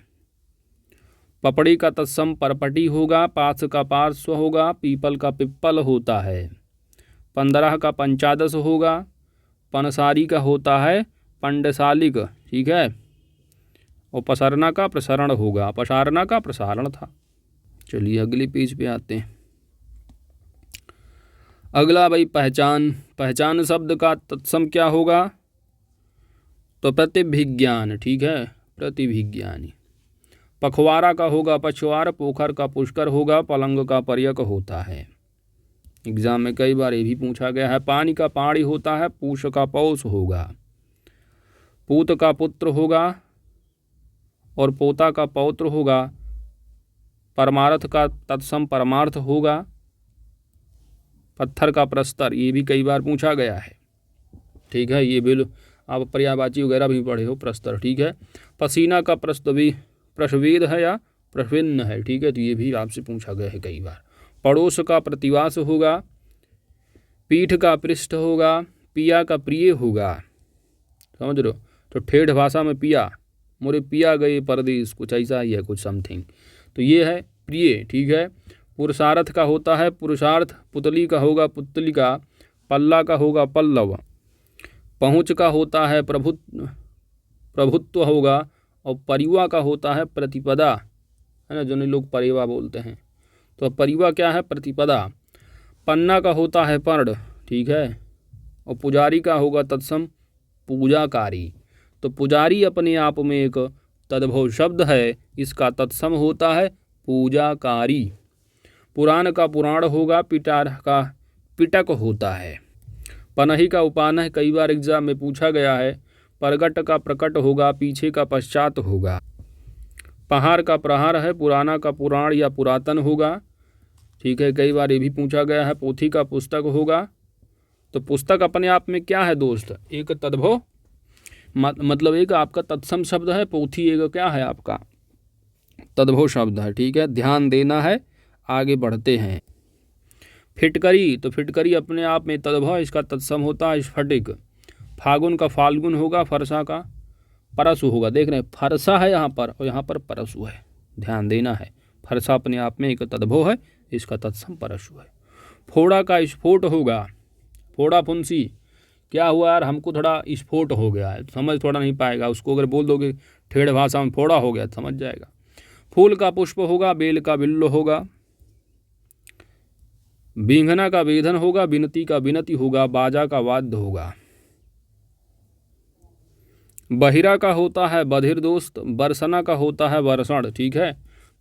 A: पपड़ी का तत्सम परपटी होगा, पास का पार्श्व होगा, पीपल का पिप्पल होता है। 15 का पंचादश होगा, पनसारी का होता है पंडसालिक। ठीक है, और पसरना का प्रसरण होगा, पसारना का प्रसारण था। चलिए अगले पेज पे आते हैं। अगला भाई पहचान। पहचान शब्द का तत्सम क्या होगा? तो प्रतिभिज्ञान। ठीक है, प्रतिभिज्ञानी। पखवारा का होगा पछवार, पोखर का पुष्कर होगा, पलंग का पर्यक होता है। एग्जाम में कई बार ये भी पूछा गया है। पानी का पाड़ी होता है, पूष का पौष होगा। पूत का पुत्र होगा और पोता का पौत्र होगा। परमार्थ का तत्सम परमार्थ होगा। पत्थर का प्रस्तर, ये भी कई बार पूछा गया है। ठीक है, ये बिल आप पर्यायवाची वगैरह भी पढ़े हो, प्रस्तर। ठीक है, पसीना का प्रश्वेद है या प्रश्विन्न है। ठीक है, तो ये भी आपसे पूछा गया है कई बार। पड़ोस का प्रतिवास होगा, पीठ का पृष्ठ होगा, पिया का प्रिय होगा। समझ रहे हो? तो ठेठ भाषा में पिया, मोरे पिया गए परदेश, कुछ ऐसा ही है, कुछ समथिंग। तो ये है प्रिय। ठीक है, पुरुषार्थ का होता है पुरुषार्थ, पुतली का होगा पुतलिका, पल्ला का होगा पल्लव। पहुँच का होता है प्रभुत्व होगा, और परिवा का होता है प्रतिपदा, है ना, जो नहीं लोग परिवा बोलते हैं। तो परिवा क्या है? प्रतिपदा। पन्ना का होता है पर्ण। ठीक है, और पुजारी का होगा तत्सम पूजाकारी। तो पुजारी अपने आप में एक तद्भव शब्द है, इसका तत्सम होता है पूजाकारी। पुराण का पुराण होगा, पिटार का पिटक होता है। पनही का उपानह कई बार एग्जाम में पूछा गया है। परगट का प्रकट होगा, पीछे का पश्चात होगा। पहाड़ का प्रहार है, पुराना का पुराण या पुरातन होगा। ठीक है, कई बार ये भी पूछा गया है। पोथी का पुस्तक होगा। तो पुस्तक अपने आप में क्या है दोस्त? एक तद्भव मतलब एक आपका तत्सम शब्द है। पोथी एक क्या है? आपका तद्भव शब्द है। ठीक है, ध्यान देना है, आगे बढ़ते हैं। फिटकरी, तो फिटकरी अपने आप में तद्भव, इसका तत्सम होता है स्फटिक। फागुन का फाल्गुन होगा, फरसा का परसु होगा। देख रहे हैं, फरसा है यहाँ पर और यहाँ पर परसु है, ध्यान देना है। फरसा अपने आप में एक तद्भव है, इसका तत्सम परसु है। फोड़ा का स्फोट होगा, फोड़ा फुंसी। क्या हुआ यार, हमको थोड़ा स्फोट हो गया है, समझ थोड़ा नहीं पाएगा उसको। अगर बोल दोगे ठेठ भाषा में फोड़ा हो गया, समझ जाएगा। फूल का पुष्प होगा, बेल का बिल्लो होगा। बींघना का वेधन होगा, विनती का विनती होगा, बाजा का वाद्य होगा। बहिरा का होता है बधिर दोस्त, बरसना का होता है वर्षण। ठीक है,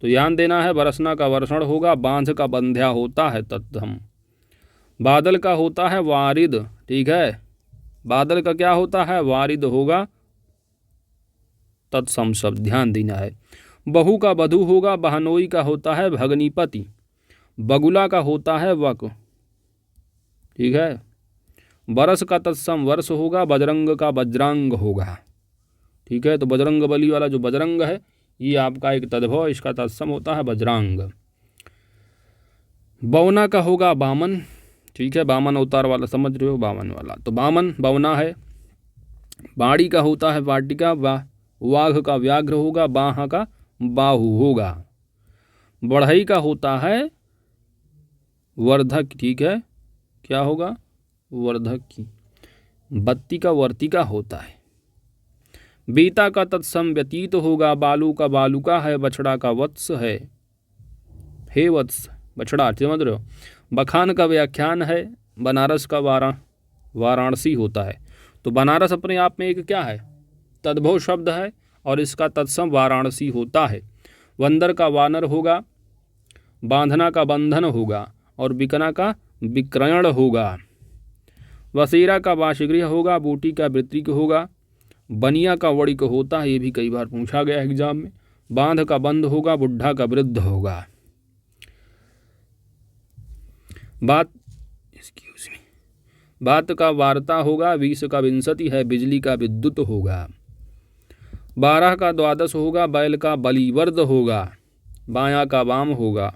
A: तो ध्यान देना है, बरसना का वर्षण होगा, बांझ का बंध्या होता है तत्सम। बादल का होता है वारिद। ठीक है, बादल का क्या होता है? वारिद होगा तत्सम शब्द, ध्यान देना है। बहू का बधू होगा, बहनोई का होता है भगनीपति। बगुला का होता है वक। ठीक है। बरस का तत्सम वर्ष होगा, बजरंग का वज्रांग होगा। ठीक है, तो बजरंग बली वाला जो बजरंग है ये आपका एक तद्भव, इसका तत्सम होता है वज्रांग। बवना का होगा बामन। ठीक है, बामन अवतार वाला समझ रहे हो, बामन वाला तो बामन बवना है। बाड़ी का होता है वाटिका, वाघ का व्याघ्र होगा, बाह का बाहु होगा। बढ़ई का होता है वर्धक। ठीक है, क्या होगा, वर्धक की। बत्ती का वर्तिका होता है। बीता का तत्सम व्यतीत होगा, बालू का बालुका है, बछड़ा का वत्स है, हे वत्स बछड़ा, समझ रहे हो। बखान का व्याख्यान है, बनारस का वाराणसी होता है। तो बनारस अपने आप में एक क्या है, तद्भव शब्द है और इसका तत्सम वाराणसी होता है। वंदर का वानर होगा, बांधना का बंधन होगा और बिकना का विक्रयण होगा। वसेरा का वासगृह होगा, बूटी का वृत्तिक होगा, बनिया का वणिक होता है, ये भी कई बार पूछा गया एग्जाम में। बांध का बंद होगा, बुढ़ा का वृद्ध होगा। बात का वार्ता होगा, 20 का विंशति है, बिजली का विद्युत होगा। 12 का द्वादश होगा, बैल का बलिवर्द होगा, बायां का वाम होगा।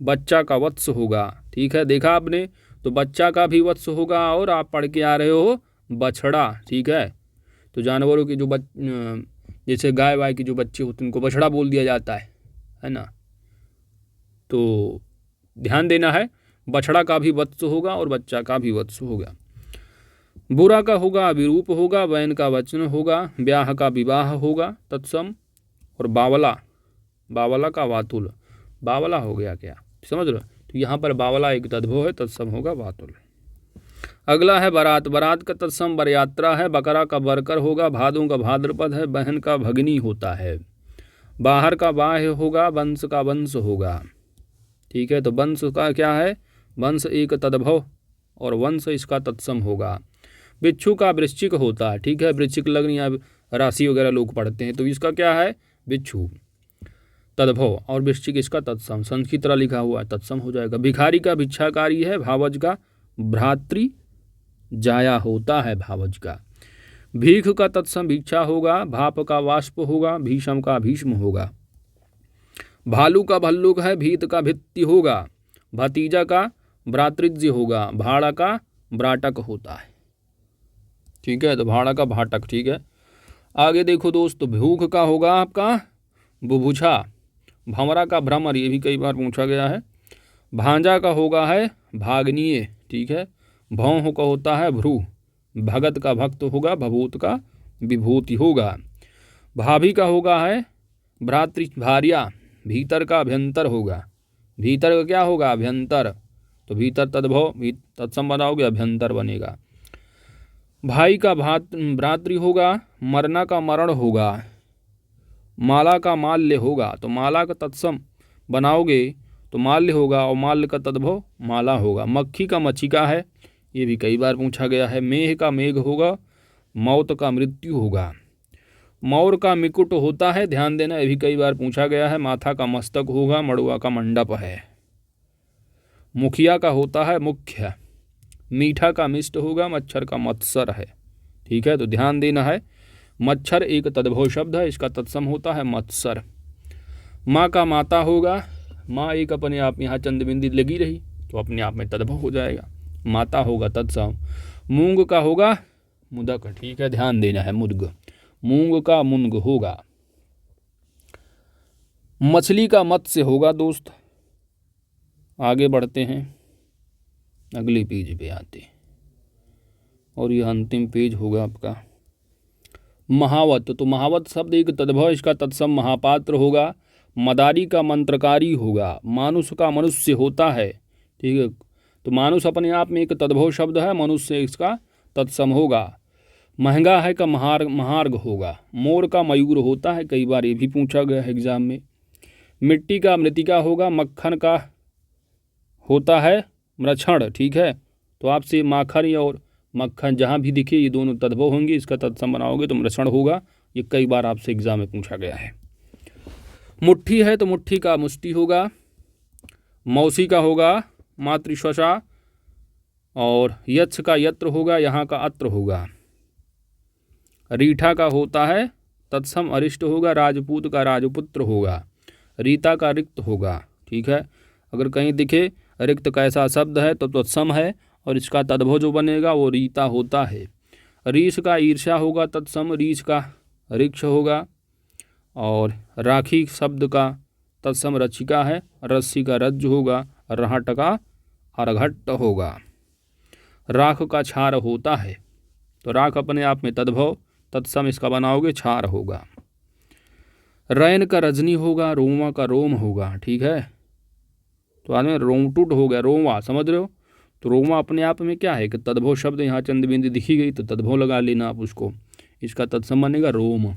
A: बच्चा का वत्स होगा। ठीक है, देखा आपने, तो बच्चा का भी वत्स होगा और आप पढ़ के आ रहे हो बछड़ा। ठीक है, तो जानवरों की जो जैसे गाय वाय की जो बच्चे होते हैं उनको बछड़ा बोल दिया जाता है ना। तो ध्यान देना है, बछड़ा का भी वत्स होगा और बच्चा का भी वत्स होगा। बुरा का होगा विरूप होगा, वैन का वचन होगा, ब्याह का विवाह होगा तत्सम। और बावला का वातुल, बावला हो गया क्या, समझ लो। तो यहाँ पर बावला एक तद्भव है, तत्सम होगा वातुल। अगला है बारात। बारात का तत्सम बरयात्रा है, बकरा का बरकर होगा, भादों का भाद्रपद है, बहन का भगनी होता है। बाहर का बाह्य होगा, वंश का वंश होगा। ठीक है, तो वंश का क्या है, वंश एक तद्भव और वंश इसका तत्सम होगा। बिच्छू का वृश्चिक होता है। ठीक है, वृश्चिक लग्न या राशि वगैरह लोग पढ़ते हैं, तो इसका क्या है, बिच्छू तद्भव और वृश्चिक इसका तत्सम। संस की तरह लिखा हुआ है, तत्सम हो जाएगा। भिखारी का भिक्षाकारी है, भावज का भ्रातृ जाया होता है, भावज का। भीख का तत्सम भिक्षा होगा, भाप का वाष्प होगा, भीषम का भीष्म होगा। भालू का भल्लुक है, भीत का भित्ति होगा, भतीजा का भ्रातृज्य होगा, भाड़ा का ब्राटक होता है। ठीक है, तो भाड़ा का भाटक। ठीक है, आगे देखो दोस्त, भूख का होगा आपका बुभुछा, भंवरा का भ्रमर, ये भी कई बार पूछा गया है। भांजा का होगा है भागनीय। ठीक है, भौं का होता है भ्रू, भगत का भक्त होगा, भभूत का विभूति होगा। भाभी का होगा है भ्रातृ भार्या, भीतर का अभ्यंतर होगा, भीतर का क्या होगा, अभ्यंतर, तो भीतर तद्भव तत्सम बनाओगे अभ्यंतर बनेगा। भाई का भ्रातृ होगा, मरना का मरण होगा, माला का माल्य होगा, तो माला का तत्सम बनाओगे तो माल्य होगा और माल्य का तद्भव माला होगा। मक्खी का मच्छिका है, ये भी कई बार पूछा गया है। मेह का मेघ होगा, मौत का मृत्यु होगा। मौर का मिकुट होता है, ध्यान देना, ये भी कई बार पूछा गया है। माथा का मस्तक होगा, मड़ुआ का मंडप है। मुखिया का होता है मुख्य, मीठा का मिष्ट होगा, मच्छर का मत्सर है। ठीक है, तो ध्यान देना है, मच्छर एक तद्भव शब्द है, इसका तत्सम होता है मत्सर। माँ का माता होगा, माँ एक अपने आप यहाँ चंद बिंदी लगी रही तो अपने आप में तद्भव हो जाएगा, माता होगा तत्सम। मूंग का होगा मुदक। ठीक है, ध्यान देना है, मुद्ग, मूंग का मुंग होगा। मछली का मत्स्य होगा दोस्त। आगे बढ़ते हैं, अगले पेज पे आते हैं और यह अंतिम पेज होगा आपका महावत। तो महावत शब्द एक तद्भव, इसका तत्सम महापात्र होगा। मदारी का मंत्रकारी होगा, मानुष का मनुष्य होता है। ठीक है, तो मानुष अपने आप में एक तद्भव शब्द है, मनुष्य इसका तत्सम होगा। महंगा है का महार्ग होगा, मोर का मयूर होता है, कई बार ये भी पूछा गया है एग्जाम में। मिट्टी का मृतिका होगा, मक्खन का होता है मृक्षण। ठीक है, तो आपसे माखन और मक्खन जहाँ भी दिखे ये दोनों तद्भव होंगे, इसका तत्सम बनाओगे तो मृक्षण होगा, ये कई बार आपसे एग्जाम में पूछा गया है। मुट्ठी है तो मुट्ठी का मुष्टि होगा। मौसी का होगा मातृश्वसा और यक्ष का यत्र होगा, यहाँ का अत्र होगा। रीठा का होता है तत्सम अरिष्ट होगा, राजपूत का राजपुत्र होगा, रीता का रिक्त होगा। ठीक है, अगर कहीं दिखे रिक्त कैसा शब्द है तो तत्सम है और इसका तद्भव जो बनेगा वो रीता होता है। रीछ का ईर्ष्या होगा तत्सम, रीछ का ऋक्ष होगा। और राखी शब्द का तत्सम रचिका है, रस्सी का रज्ज होगा, रहट का अर्घट होगा। राख का छार होता है, तो राख अपने आप में तद्भव, तत्सम इसका बनाओगे छार होगा। रैन का रजनी होगा, रोमा का रोम होगा। ठीक है, तो आदमी रोमटूट हो गया, रोमा, समझ रहे हो। तो रोमा अपने आप में क्या है कि तद्भव शब्द, यहाँ चंद बिंदी दिखी गई तो तद्भव लगा लेना आप उसको, इसका तत्सम बनेगा रोम।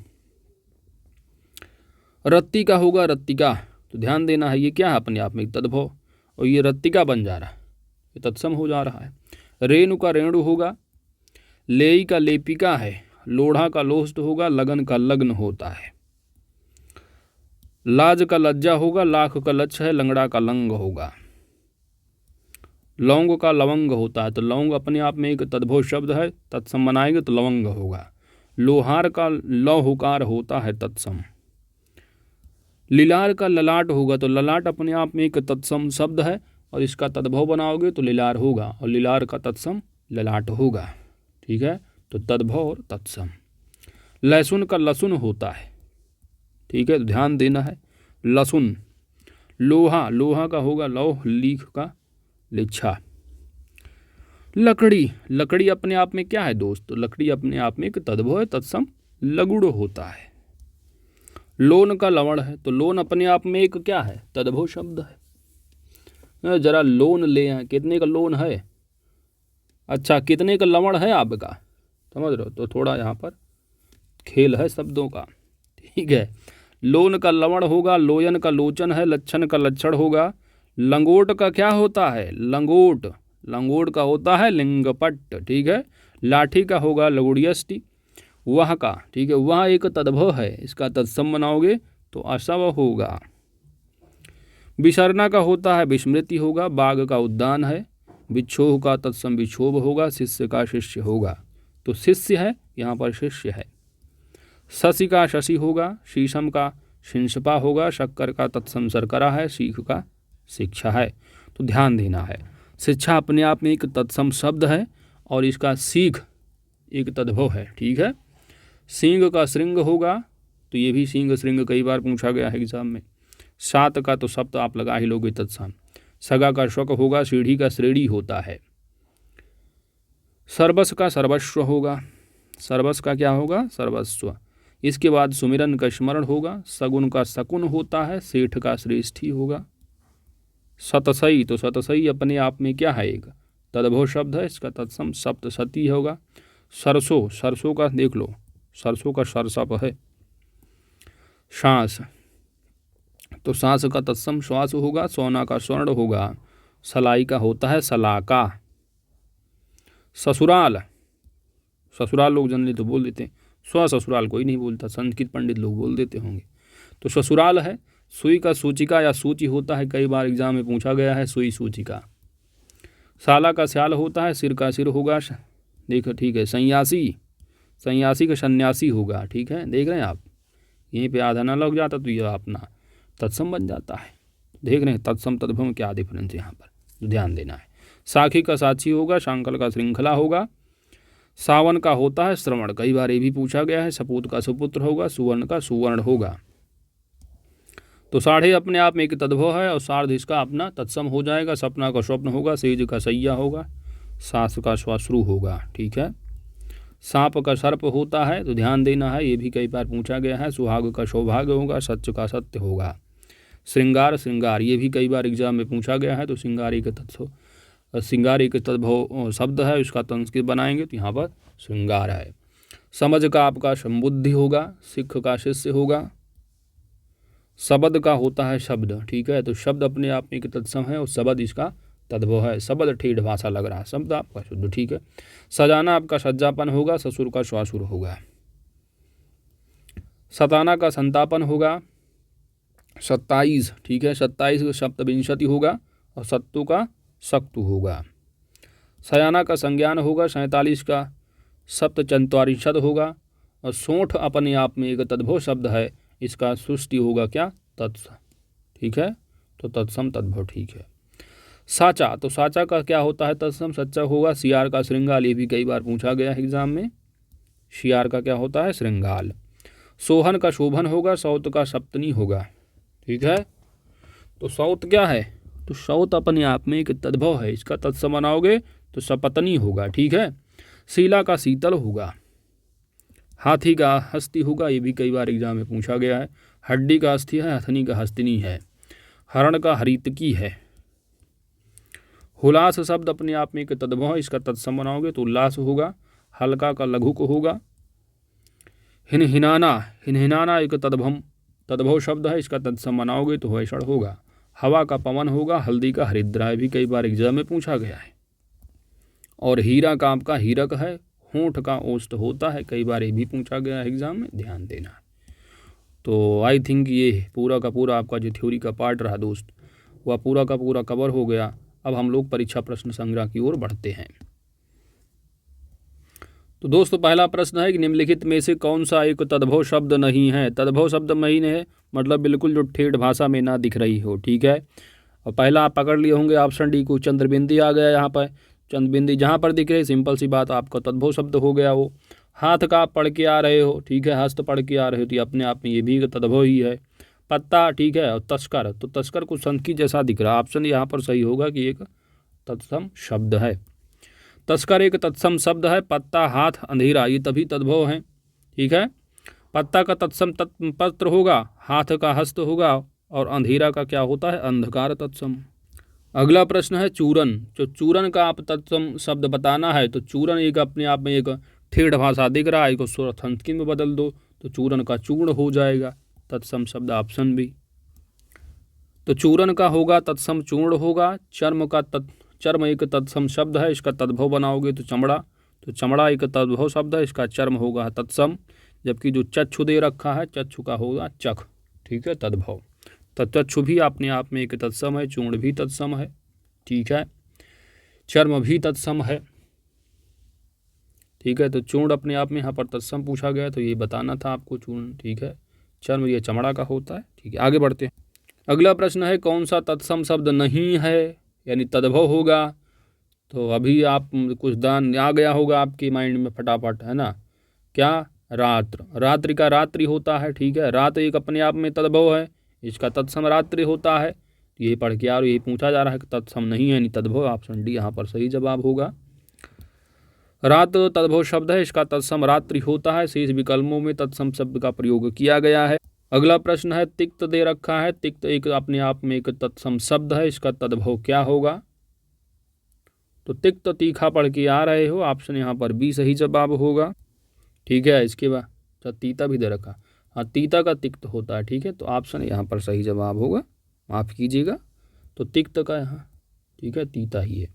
A: रत्ती का होगा रत्तिका, तो ध्यान देना है ये क्या है अपने आप में तद्भव, और ये रत्तिका बन जा रहा है, ये तत्सम हो जा रहा है। रेणु का रेणु होगा, लेई का लेपिका है, लोढ़ा का लोस्ट होगा, लगन का लग्न होता है। लाज का लज्जा होगा, लाख का लक्ष्य है, लंगड़ा का लंग होगा। लौंग का लवंग होता है, तो लौंग अपने आप में एक तद्भव शब्द है, तत्सम बनाएंगे तो लवंग होगा। लोहार का लौहुकार होता है तत्सम। लीलार का ललाट होगा, तो ललाट अपने आप में एक तत्सम शब्द है और इसका तद्भव बनाओगे तो लीलार होगा, और लीलार का तत्सम ललाट होगा। ठीक है, तो तद्भव और तत्सम। लहसुन का लसुन होता है। ठीक है, तो ध्यान देना है। लसुन, लोहा, लोहा का होगा लौह, लीख का लिच्छा। लकड़ी, लकड़ी अपने आप में क्या है दोस्त, तो लकड़ी अपने आप में एक तद्भव है, तत्सम लगुड़ होता है। लोन का लवण है, तो लोन अपने आप में एक क्या है, तद्भव शब्द है। जरा लोन ले आए, कितने का लोन है, अच्छा कितने का लवण है आपका, समझ रहे हो। तो थोड़ा यहाँ पर खेल है शब्दों का। ठीक है, लोन का लवण होगा, लोयन का लोचन है, लक्षण का लक्षण होगा। लंगोट का क्या होता है, लंगोट, लंगोट का होता है लिंगपट। ठीक है, लाठी का होगा लगुड़ियष्टि। वह का, ठीक है, वह एक तद्भव है, इसका तत्सम बनाओगे तो असव होगा। विसरना का होता है विस्मृति होगा, बाग का उद्यान है। विक्षोभ का तत्सम विक्षोभ होगा, शिष्य का शिष्य होगा, तो शिष्य है यहाँ पर शिष्य है। शशि का शशि होगा, शीशम का शिंशपा होगा, शक्कर का तत्सम शर्करा है, सीख का शिक्षा है। तो ध्यान देना है, शिक्षा अपने आप में एक तत्सम शब्द है और इसका सीख एक तद्भव है। ठीक है, सिंह का श्रृंग होगा, तो ये भी सिंह श्रृंग कई बार पूछा गया है एग्जाम में। सात का तो सप्त आप लगा ही लोगे तत्सम। सगा का शक होगा, सीढ़ी का श्रेणी होता है। सर्वस्व का सर्वस्व होगा, सर्वस्व का क्या होगा, सर्वस्व। इसके बाद सुमिरन का स्मरण होगा, सगुन का शकुन होता है, सेठ का श्रेष्ठी होगा। सतसई, तो सतसई अपने आप में क्या है, एक तद्भव शब्द है, इसका तत्सम सप्तसती होगा। सरसों, सरसों का देख लो, सरसों का सरसप है। सांस, तो सांस का तत्सम श्वास होगा, सोना का स्वर्ण होगा, सलाई का होता है सलाका। ससुराल, ससुराल लोग जनरली तो बोल देते हैं, स्व ससुराल कोई नहीं बोलता, संस्कृत पंडित लोग बोल देते होंगे। तो ससुराल है। सुई का सूचिका या सूची होता है, कई बार एग्जाम में पूछा गया है, सुई सूचिका। साला का स्याल होता है, सिर का सिर होगा, देखो ठीक है। सन्यासी, सन्यासी का सन्यासी होगा। ठीक है, देख रहे हैं आप, यहीं पे आधा ना लग जाता तो यह अपना तत्सम बन जाता है। देख रहे हैं तत्सम तद्भव में क्या डिफरेंस है यहाँ पर, ध्यान देना है। साखी का साक्षी होगा, शांकल का श्रृंखला होगा। सावन का होता है श्रवण, कई बार ये भी पूछा गया है। सपूत का सुपुत्र होगा, सुवर्ण का सुवर्ण होगा। तो साढ़े अपने आप में एक तद्भव है और सार्ध इसका अपना तत्सम हो जाएगा। सपना का स्वप्न होगा, सेज का सैया होगा, सास का श्वासरु होगा। ठीक है, सांप का सर्प होता है, तो ध्यान देना है, ये भी कई बार पूछा गया है। सुहाग का सौभाग्य होगा, सच का सत्य होगा। श्रृंगार, श्रृंगार ये भी कई बार एग्जाम में पूछा गया है, तो श्रृंगारी का तत्व, श्रृंगार एक तद्भव शब्द है, उसका संस्कृत बनाएंगे तो यहाँ पर श्रृंगार है। समझ का आपका संबुद्धि होगा, सिख का शिष्य होगा। शब्द का होता है शब्द। ठीक है, तो शब्द अपने आप में एक तत्सम है और शब्द इसका तद्भव है। शब्द ठेठ भाषा लग रहा है, शब्द आपका शुद्ध। ठीक है, सजाना आपका सज्जापन होगा, ससुर का श्वासुर होगा। सताना का संतापन होगा। 27, ठीक है, 27 का सप्तविंशति होगा और सत्तु का सक्तु होगा। सयाना का संज्ञान होगा, 47 का सप्तचत्वारिंशद होगा, और सोंठ अपने आप में एक तद्भव शब्द है, इसका सुष्टि होगा क्या, तत्सम। ठीक है, तो तत्सम तद्भव ठीक है। साचा, तो साचा का क्या होता है, तत्सम सच्चा होगा। सियार का श्रृंगाल, ये भी कई बार पूछा गया है एग्जाम में, सियार का क्या होता है, श्रृंगाल। सोहन का शोभन होगा, सौत का सप्तनी होगा। ठीक है, तो सौत क्या है, तो सौत अपने आप में एक तद्भव है, इसका तत्सम बनाओगे तो सपतनी होगा। ठीक है, शीला का शीतल होगा। हाथी का हस्ती होगा, ये भी कई बार एग्जाम में पूछा गया है। हड्डी का अस्थि है, हथनी का हस्तिनी है। हरण का हरितकी है। हुलास शब्द अपने आप में एक तद्भव है, इसका तत्सम बनाओगे तो उल्लास होगा। हल्का का लघुक होगा। हिनहिनाना एक तद्भव शब्द है, इसका तत्सम बनाओगे तो वैषण होगा। हवा का पवन होगा। हल्दी का हरिद्रा, भी कई बार एग्जाम में पूछा गया है। और हीरा का आपका हीरक है। होंठ का ओष्ठ होता है, कई बार ये भी पूछा गया है एग्जाम में, ध्यान देना। तो आई थिंक ये पूरा का पूरा आपका जो थ्योरी का पार्ट रहा दोस्त, वह पूरा का पूरा कवर हो गया। अब हम लोग परीक्षा प्रश्न संग्रह की ओर बढ़ते हैं। तो दोस्तों पहला प्रश्न है कि निम्नलिखित में से कौन सा एक तद्भव शब्द नहीं है। तद्भव शब्द नहीं है मतलब बिल्कुल जो ठेठ भाषा में ना दिख रही हो। ठीक है, और पहला आप पकड़ लिए होंगे ऑप्शन डी को, चंद्रबिंदी आ गया यहाँ पर। चंद्रबिंदी जहाँ पर दिख रही, सिंपल सी बात, आपका तद्भव शब्द हो गया वो। हाथ का आप पढ़ के आ रहे हो, ठीक है, हस्त पढ़ के आ रहे हो, तो ये अपने आप में ये भी तद्भव ही है। पत्ता, ठीक है, और तस्कर, तो तस्कर कुछ संकी जैसा दिख रहा, ऑप्शन यहाँ पर सही होगा कि एक तत्सम शब्द है। तस्कर एक तत्सम शब्द है। पत्ता, हाथ, अंधेरा, ये तभी तद्भव हैं। ठीक है, पत्ता का तत्सम पत्र होगा, हाथ का हस्त होगा, और अंधेरा का क्या होता है, अंधकार तत्सम। अगला प्रश्न है चूरन। जो चूरन का आप तत्सम शब्द बताना है, तो चूरन एक अपने आप में एक ठेठ भाषा दिख रहा है, इसको स्वरथंकी में बदल दो तो चूरन का चूर्ण हो जाएगा तत्सम शब्द, ऑप्शन बी। तो चूरन का होगा तत्सम चूर्ण होगा। चर्म एक तत्सम शब्द है, इसका तद्भव बनाओगे तो चमड़ा, तो चमड़ा एक तद्भव शब्द है, इसका चर्म होगा तत्सम। जबकि जो चक्षु दे रखा है, चक्षु का होगा चख। ठीक है, तद्भव। तो चक्षु भी अपने आप में एक तत्सम है, चूर्ण भी तत्सम है। ठीक है, चर्म भी तत्सम है। ठीक है, तो चूर्ण अपने आप में यहाँ पर तत्सम पूछा गया, तो ये बताना था आपको चूर्ण। ठीक है, चर्म ये चमड़ा का होता है। ठीक है, आगे बढ़ते हैं। अगला प्रश्न है कौन सा तत्सम शब्द नहीं है, यानी तद्भव होगा। तो अभी आप कुछ दान आ गया होगा आपके माइंड में फटाफट, है ना, क्या, रात्र। रात्रि का रात्रि होता है। ठीक है, रात एक अपने आप में तद्भव है, इसका तत्सम रात्रि होता है। ये पढ़ के यार, यही पूछा जा रहा है कि तत्सम नहीं है, यानी तद्भव, ऑप्शन डी यहाँ पर सही जवाब होगा। रात तद्भव शब्द है, इसका तत्सम रात्रि होता है। शेष विकल्पों में तत्सम शब्द का प्रयोग किया गया है। अगला प्रश्न है तिक्त दे रखा है। तिक्त एक अपने आप में एक तत्सम शब्द है, इसका तद्भव क्या होगा। तो तिक्त तीखा पढ़ के आ रहे हो, ऑप्शन यहाँ पर बी सही जवाब होगा। ठीक है, इसके बाद तीता भी दे रखा, हाँ, तीता का तिक्त होता है। ठीक है, तो ऑप्शन यहाँ पर सही जवाब होगा, माफ़ कीजिएगा। तो तिक्त का यहाँ, ठीक है, तीता ही है।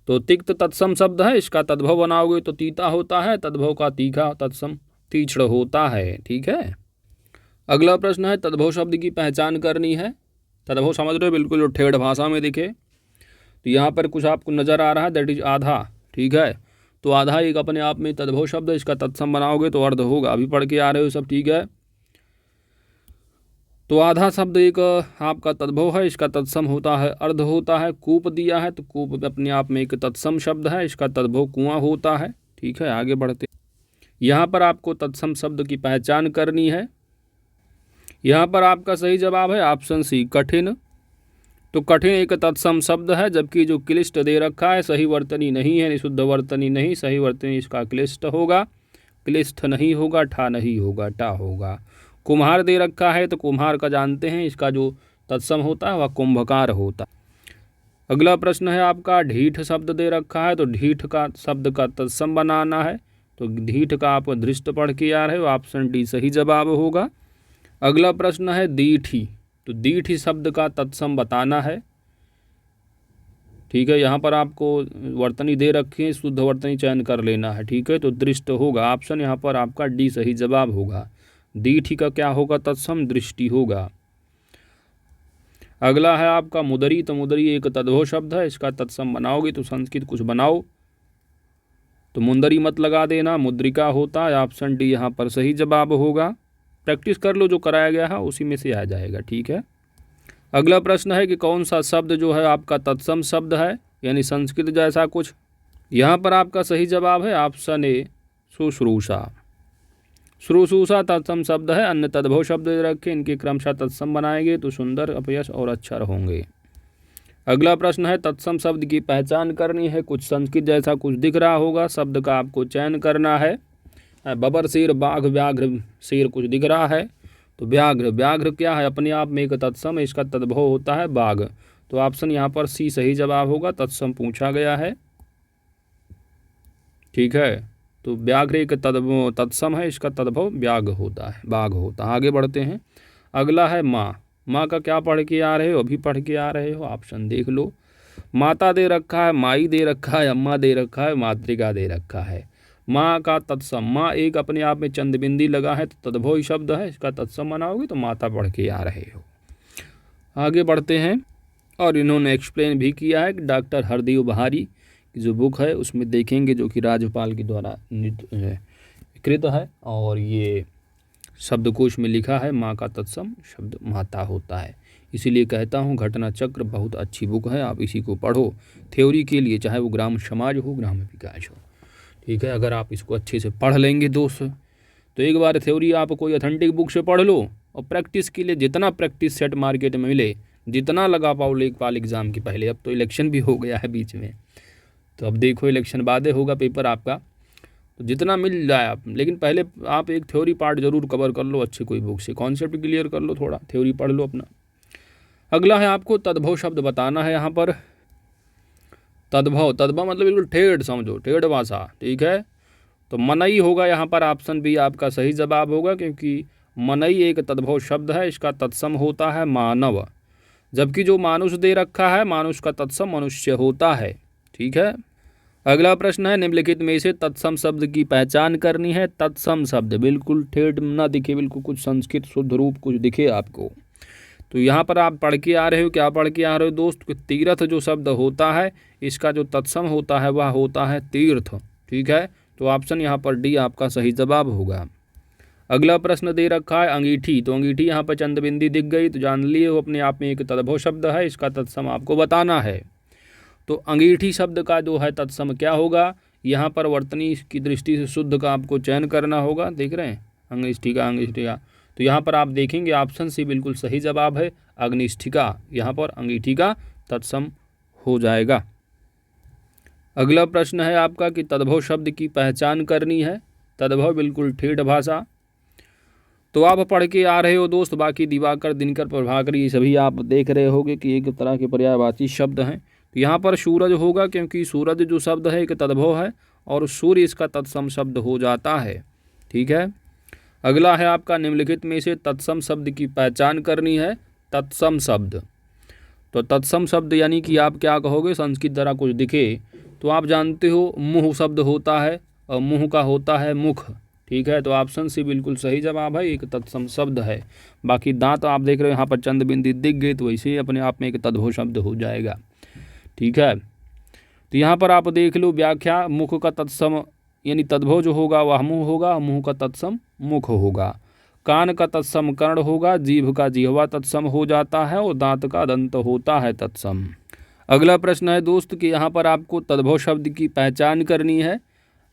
A: तो तिक्त तत्सम शब्द है, इसका तद्भव बनाओगे तो तीता होता है। तद्भव का तीखा तत्सम तीक्ष्ण होता है। ठीक है, अगला प्रश्न है तद्भव शब्द की पहचान करनी है। तद्भव समझ रहे हो, बिल्कुल जो ठेठ भाषा में दिखे। तो यहाँ पर कुछ आपको नज़र आ रहा है, दैट इज आधा। ठीक है, तो आधा एक अपने आप में तद्भव शब्द है, इसका तत्सम बनाओगे तो अर्ध होगा। अभी पढ़ के आ रहे हो सब, ठीक है। तो आधा शब्द एक आपका तद्भव है, इसका तत्सम होता है अर्ध होता है। कूप दिया है, तो कूप अपने आप में एक तत्सम शब्द है, इसका तद्भव कुआं होता है। ठीक है, आगे बढ़ते। यहाँ पर आपको तत्सम शब्द की पहचान करनी है। यहाँ पर आपका सही जवाब है ऑप्शन सी, कठिन। तो कठिन एक तत्सम शब्द है, जबकि जो क्लिष्ट दे रखा है सही वर्तनी नहीं है, शुद्ध वर्तनी नहीं, सही वर्तनी इसका क्लिष्ट होगा। क्लिष्ट नहीं होगा, ठा नहीं होगा, टा होगा। कुम्हार दे रखा है, तो कुम्हार का जानते हैं, इसका जो तत्सम होता है वह कुंभकार होता है। अगला प्रश्न है आपका ढीठ शब्द दे रखा है, तो ढीठ का शब्द का तत्सम बनाना है। तो ढीठ का आप दृष्ट पढ़ के आ रहे हो, ऑप्शन डी सही जवाब होगा। अगला प्रश्न है दीठी। तो दीठी शब्द का तत्सम बताना है। ठीक है, यहाँ पर आपको वर्तनी दे रखी है, शुद्ध वर्तनी चयन कर लेना है। ठीक है, तो दृष्ट होगा, ऑप्शन यहाँ पर आपका डी सही जवाब होगा। दीठी का क्या होगा तत्सम, दृष्टि होगा। अगला है आपका मुदरी। तो मुदरी एक तद्भव शब्द है, इसका तत्सम बनाओगे तो संस्कृत कुछ बनाओ, तो मुंदरी मत लगा देना, मुद्रिका होता है। ऑप्शन डी यहाँ पर सही जवाब होगा। प्रैक्टिस कर लो, जो कराया गया है उसी में से आ जाएगा। ठीक है। अगला प्रश्न है कि कौन सा शब्द जो है आपका तत्सम शब्द है, यानी संस्कृत जैसा कुछ। यहाँ पर आपका सही जवाब है ऑप्शन ए शुश्रूषा। शुश्रूषा तत्सम शब्द है। अन्य तद्भव शब्द रखे, इनके क्रमशः तत्सम बनाएंगे तो सुंदर, अपयश और अक्षर होंगे। अगला प्रश्न है तत्सम शब्द की पहचान करनी है। कुछ संस्कृत जैसा कुछ दिख रहा होगा, शब्द का आपको चयन करना है। बबर शेर, बाघ, व्याघ्र, शेर कुछ दिख रहा है, तो व्याघ्र। व्याघ्र क्या है, अपने आप में एक तत्सम है, इसका तद्भव होता है बाघ। तो ऑप्शन यहाँ पर सी सही जवाब होगा, तत्सम पूछा गया है। ठीक है, तो व्याघ्र एक तत्सम है, इसका तद्भव व्याघ होता है, बाघ होता है। आगे बढ़ते हैं। अगला है माँ। माँ का क्या पढ़ के आ रहे हो, अभी पढ़ के आ रहे हो, ऑप्शन देख लो। माता दे रखा है, माई दे रखा है, अम्मा दे रखा है, मातृका दे रखा है। माँ का तत्सम, माँ एक अपने आप में चंदबिंदी लगा है तो तद्भव ही शब्द है, इसका तत्सम बनाओगे तो माता पढ़ के आ रहे हो। आगे बढ़ते हैं। और इन्होंने एक्सप्लेन भी किया है कि डॉक्टर हरदेव बहारी की जो बुक है उसमें देखेंगे, जो कि राज्यपाल के द्वारा कृत है, और ये शब्दकोश में लिखा है माँ का तत्सम शब्द माता होता है। इसीलिए कहता हूँ घटना चक्र बहुत अच्छी बुक है, आप इसी को पढ़ो थ्योरी के लिए, चाहे वो ग्राम समाज हो, ग्राम विकास हो। ठीक है, अगर आप इसको अच्छे से पढ़ लेंगे दोस्त, तो एक बार थ्योरी आप कोई ऑथेंटिक बुक से पढ़ लो, और प्रैक्टिस के लिए जितना प्रैक्टिस सेट मार्केट में मिले, जितना लगा पाओ लेखपाल एग्ज़ाम के पहले। अब तो इलेक्शन भी हो गया है बीच में, तो अब देखो इलेक्शन बाद होगा पेपर आपका, तो जितना मिल जाए आप, लेकिन पहले आप एक थ्योरी पार्ट जरूर कवर कर लो अच्छी कोई बुक से, कॉन्सेप्ट क्लियर कर लो, थोड़ा थ्योरी पढ़ लो अपना। अगला है आपको तद्भव शब्द बताना है। यहाँ पर तद्भव, तद्भव मतलब बिल्कुल ठेठ समझो, ठेठ भाषा। ठीक है, तो मनई होगा यहाँ पर, ऑप्शन बी आपका सही जवाब होगा, क्योंकि मनई एक तद्भव शब्द है, इसका तत्सम होता है मानव। जबकि जो मानुष दे रखा है, मानुष का तत्सम मनुष्य होता है। ठीक है। अगला प्रश्न है निम्नलिखित में से तत्सम शब्द की पहचान करनी है। तत्सम शब्द बिल्कुल ठेठ ना दिखे, बिल्कुल कुछ संस्कृत शुद्ध रूप कुछ दिखे आपको। तो यहाँ पर आप पढ़ के आ रहे हो, क्या पढ़ के आ रहे हो दोस्त, कि तीर्थ जो शब्द होता है, इसका जो तत्सम होता है वह होता है तीर्थ। ठीक है, तो ऑप्शन यहाँ पर डी आपका सही जवाब होगा। अगला प्रश्न दे रखा है अंगीठी। तो अंगीठी यहाँ पर चंदबिंदी दिख गई, तो जान लिए वो अपने आप में एक तद्भव शब्द है, इसका तत्सम आपको बताना है। तो अंगीठी शब्द का जो है तत्सम क्या होगा, यहाँ पर वर्तनी की दृष्टि से शुद्ध का आपको चयन करना होगा। देख रहे हैं अंगिष्ठिका, अंगिष्ठिका, तो यहाँ पर आप देखेंगे ऑप्शन सी बिल्कुल सही जवाब है, अग्निष्ठिका। यहाँ पर अंगीठी का तत्सम हो जाएगा। अगला प्रश्न है आपका कि तद्भव शब्द की पहचान करनी है। तद्भव बिल्कुल ठेठ भाषा। तो आप पढ़ के आ रहे हो दोस्त, बाकी दिवाकर, दिनकर, प्रभाकर ये सभी आप देख रहे होगे कि एक तरह के पर्यायवाची शब्द हैं। तो यहाँ पर सूरज होगा, क्योंकि सूरज जो शब्द है एक तद्भव है, और सूर्य इसका तत्सम शब्द हो जाता है। ठीक है। अगला है आपका निम्नलिखित में से तत्सम शब्द की पहचान करनी है। तत्सम शब्द, तो तत्सम शब्द यानी कि आप क्या कहोगे, संस्कृत द्वारा कुछ दिखे, तो आप जानते हो मुँह शब्द होता है, और मुँह का होता है मुख। ठीक है, तो ऑप्शन सी बिल्कुल सही जवाब है, एक तत्सम शब्द है। बाकी दांत आप देख रहे हो यहाँ पर चंदबिंदी दिख गई, तो वैसे ही अपने आप में एक तद्भव शब्द हो जाएगा। ठीक है, तो यहाँ पर आप देख लो व्याख्या, मुख का तत्सम यानी तद्भव जो होगा वह मुँह होगा, मुँह का तत्सम मुख होगा। कान का तत्सम कर्ण होगा, जीभ का जिह्वा तत्सम हो जाता है, और दांत का दंत होता है तत्सम। अगला प्रश्न है दोस्त कि यहाँ पर आपको तद्भव शब्द की पहचान करनी है,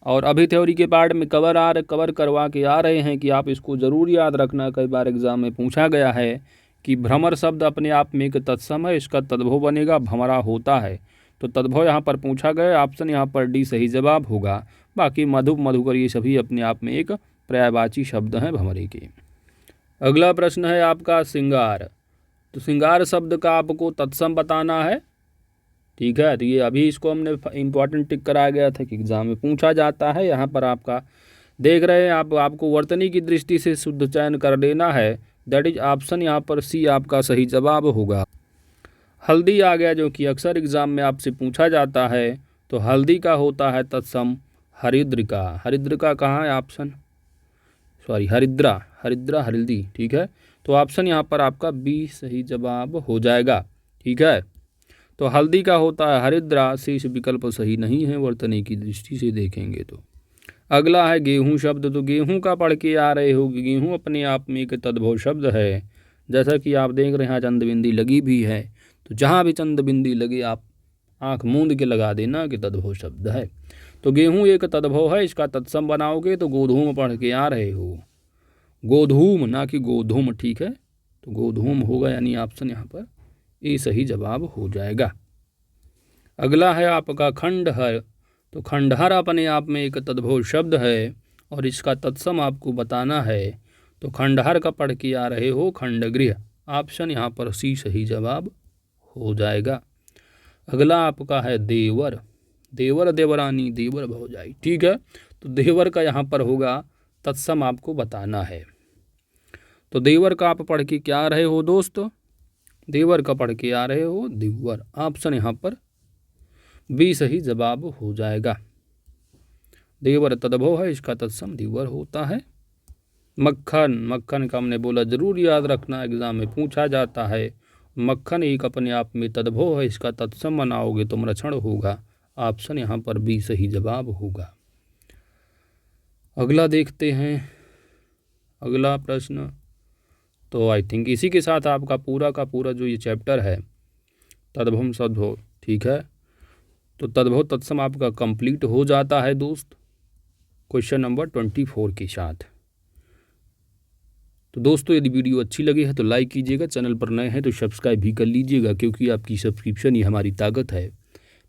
A: और अभी थ्योरी के पार्ट में कवर करवा के आ रहे हैं कि आप इसको ज़रूर याद रखना। कई बार एग्जाम में पूछा गया है कि भ्रमर शब्द अपने आप में एक तत्सम है, इसका तद्भव बनेगा भमरा होता है। तो तद्भव यहाँ पर पूछा गया, ऑप्शन यहाँ पर डी सही जवाब होगा। बाकी मधुप, मधुकर ये सभी अपने आप में एक पर्यायवाची शब्द हैं भमरे के। अगला प्रश्न है आपका श्रृंगार। तो श्रृंगार शब्द का आपको तत्सम बताना है। ठीक है, तो ये अभी इसको हमने इम्पॉर्टेंट टिक कराया गया था कि एग्जाम में पूछा जाता है। यहाँ पर आपका देख रहे हैं आपको वर्तनी की दृष्टि से शुद्ध चयन कर लेना है, दैट इज ऑप्शन यहाँ पर सी आपका सही जवाब होगा। हल्दी आ गया, जो कि अक्सर एग्जाम में आपसे पूछा जाता है, तो हल्दी का होता है तत्सम हरिद्रिका। हरिद्रिका कहाँ है, ऑप्शन सॉरी हरिद्रा, हरिद्रा हल्दी। ठीक है, तो ऑप्शन यहाँ पर आपका बी सही जवाब हो जाएगा। ठीक है। तो हल्दी का होता है हरिद्रा, शेष विकल्प सही नहीं है वर्तनी की दृष्टि से देखेंगे तो। अगला है गेहूं शब्द। तो गेहूं का पढ़ के आ रहे हो कि गेहूं अपने आप में एक तद्भव शब्द है। जैसा कि आप देख रहे हैं चंद्रबिंदी लगी भी है, तो जहाँ भी चंद्रबिंदी लगे आप आंख मूंद के लगा देना कि तद्भव शब्द है। तो गेहूं एक तद्भव है, इसका तत्सम बनाओगे तो गोधूम पढ़ के आ रहे हो, गोधूम ना कि गोधूम। ठीक है, तो गोधूम होगा, यानी ऑप्शन यहाँ पर ए सही जवाब हो जाएगा। अगला है आपका खंडहर। तो खंडहर अपने आप में एक तद्भव शब्द है और इसका तत्सम आपको बताना है। तो खंडहर का पढ़ के आ रहे हो खंडगृह, ऑप्शन यहाँ पर सी सही जवाब हो जाएगा। अगला आपका है देवर। देवर देवरानी देवर भौजाई। ठीक है, तो देवर का यहाँ पर होगा तत्सम आपको बताना है। तो देवर का आप पढ़ के क्या आ रहे हो दोस्त, देवर का पढ़ के आ रहे हो देवर, ऑप्शन यहाँ पर बी सही जवाब हो जाएगा। देवर तद्भव है, इसका तत्सम देवर होता है। मक्खन, मक्खन का हमने बोला जरूर याद रखना, एग्जाम में पूछा जाता है। मक्खन एक अपने आप में तद्भव है, इसका तत्सम बनाओगे तो मृक्षण होगा, ऑप्शन यहाँ पर बी सही जवाब होगा। अगला देखते हैं, अगला प्रश्न। तो आई थिंक इसी के साथ आपका पूरा का पूरा जो ये चैप्टर है तद्भव सद्भव, ठीक है, तो तद्भव तत्सम आपका कंप्लीट हो जाता है दोस्त, क्वेश्चन नंबर 24 के साथ। तो दोस्तों यदि वीडियो अच्छी लगी है तो लाइक कीजिएगा, चैनल पर नए हैं तो सब्सक्राइब भी कर लीजिएगा, क्योंकि आपकी सब्सक्रिप्शन ही हमारी ताकत है।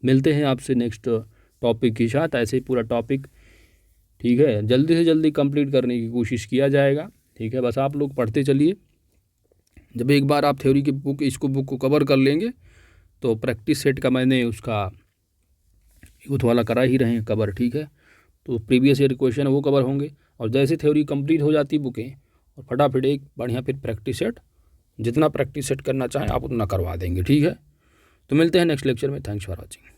A: मिलते हैं आपसे नेक्स्ट टॉपिक के साथ, ऐसे ही पूरा टॉपिक, ठीक है, जल्दी से जल्दी कंप्लीट करने की कोशिश किया जाएगा। ठीक है, बस आप लोग पढ़ते चलिए। जब एक बार आप थ्योरी की बुक को कवर कर लेंगे तो प्रैक्टिस सेट का मैंने उसका यूथ वाला करा ही रहे हैं कवर। ठीक है, तो प्रीवियस ईयर क्वेश्चन वो कवर होंगे, और जैसे थ्योरी कंप्लीट हो जाती बुकें और फटाफट एक बढ़िया फिर प्रैक्टिस सेट, जितना प्रैक्टिस सेट करना चाहें आप उतना करवा देंगे। ठीक है, तो मिलते हैं नेक्स्ट लेक्चर में। Thanks for watching.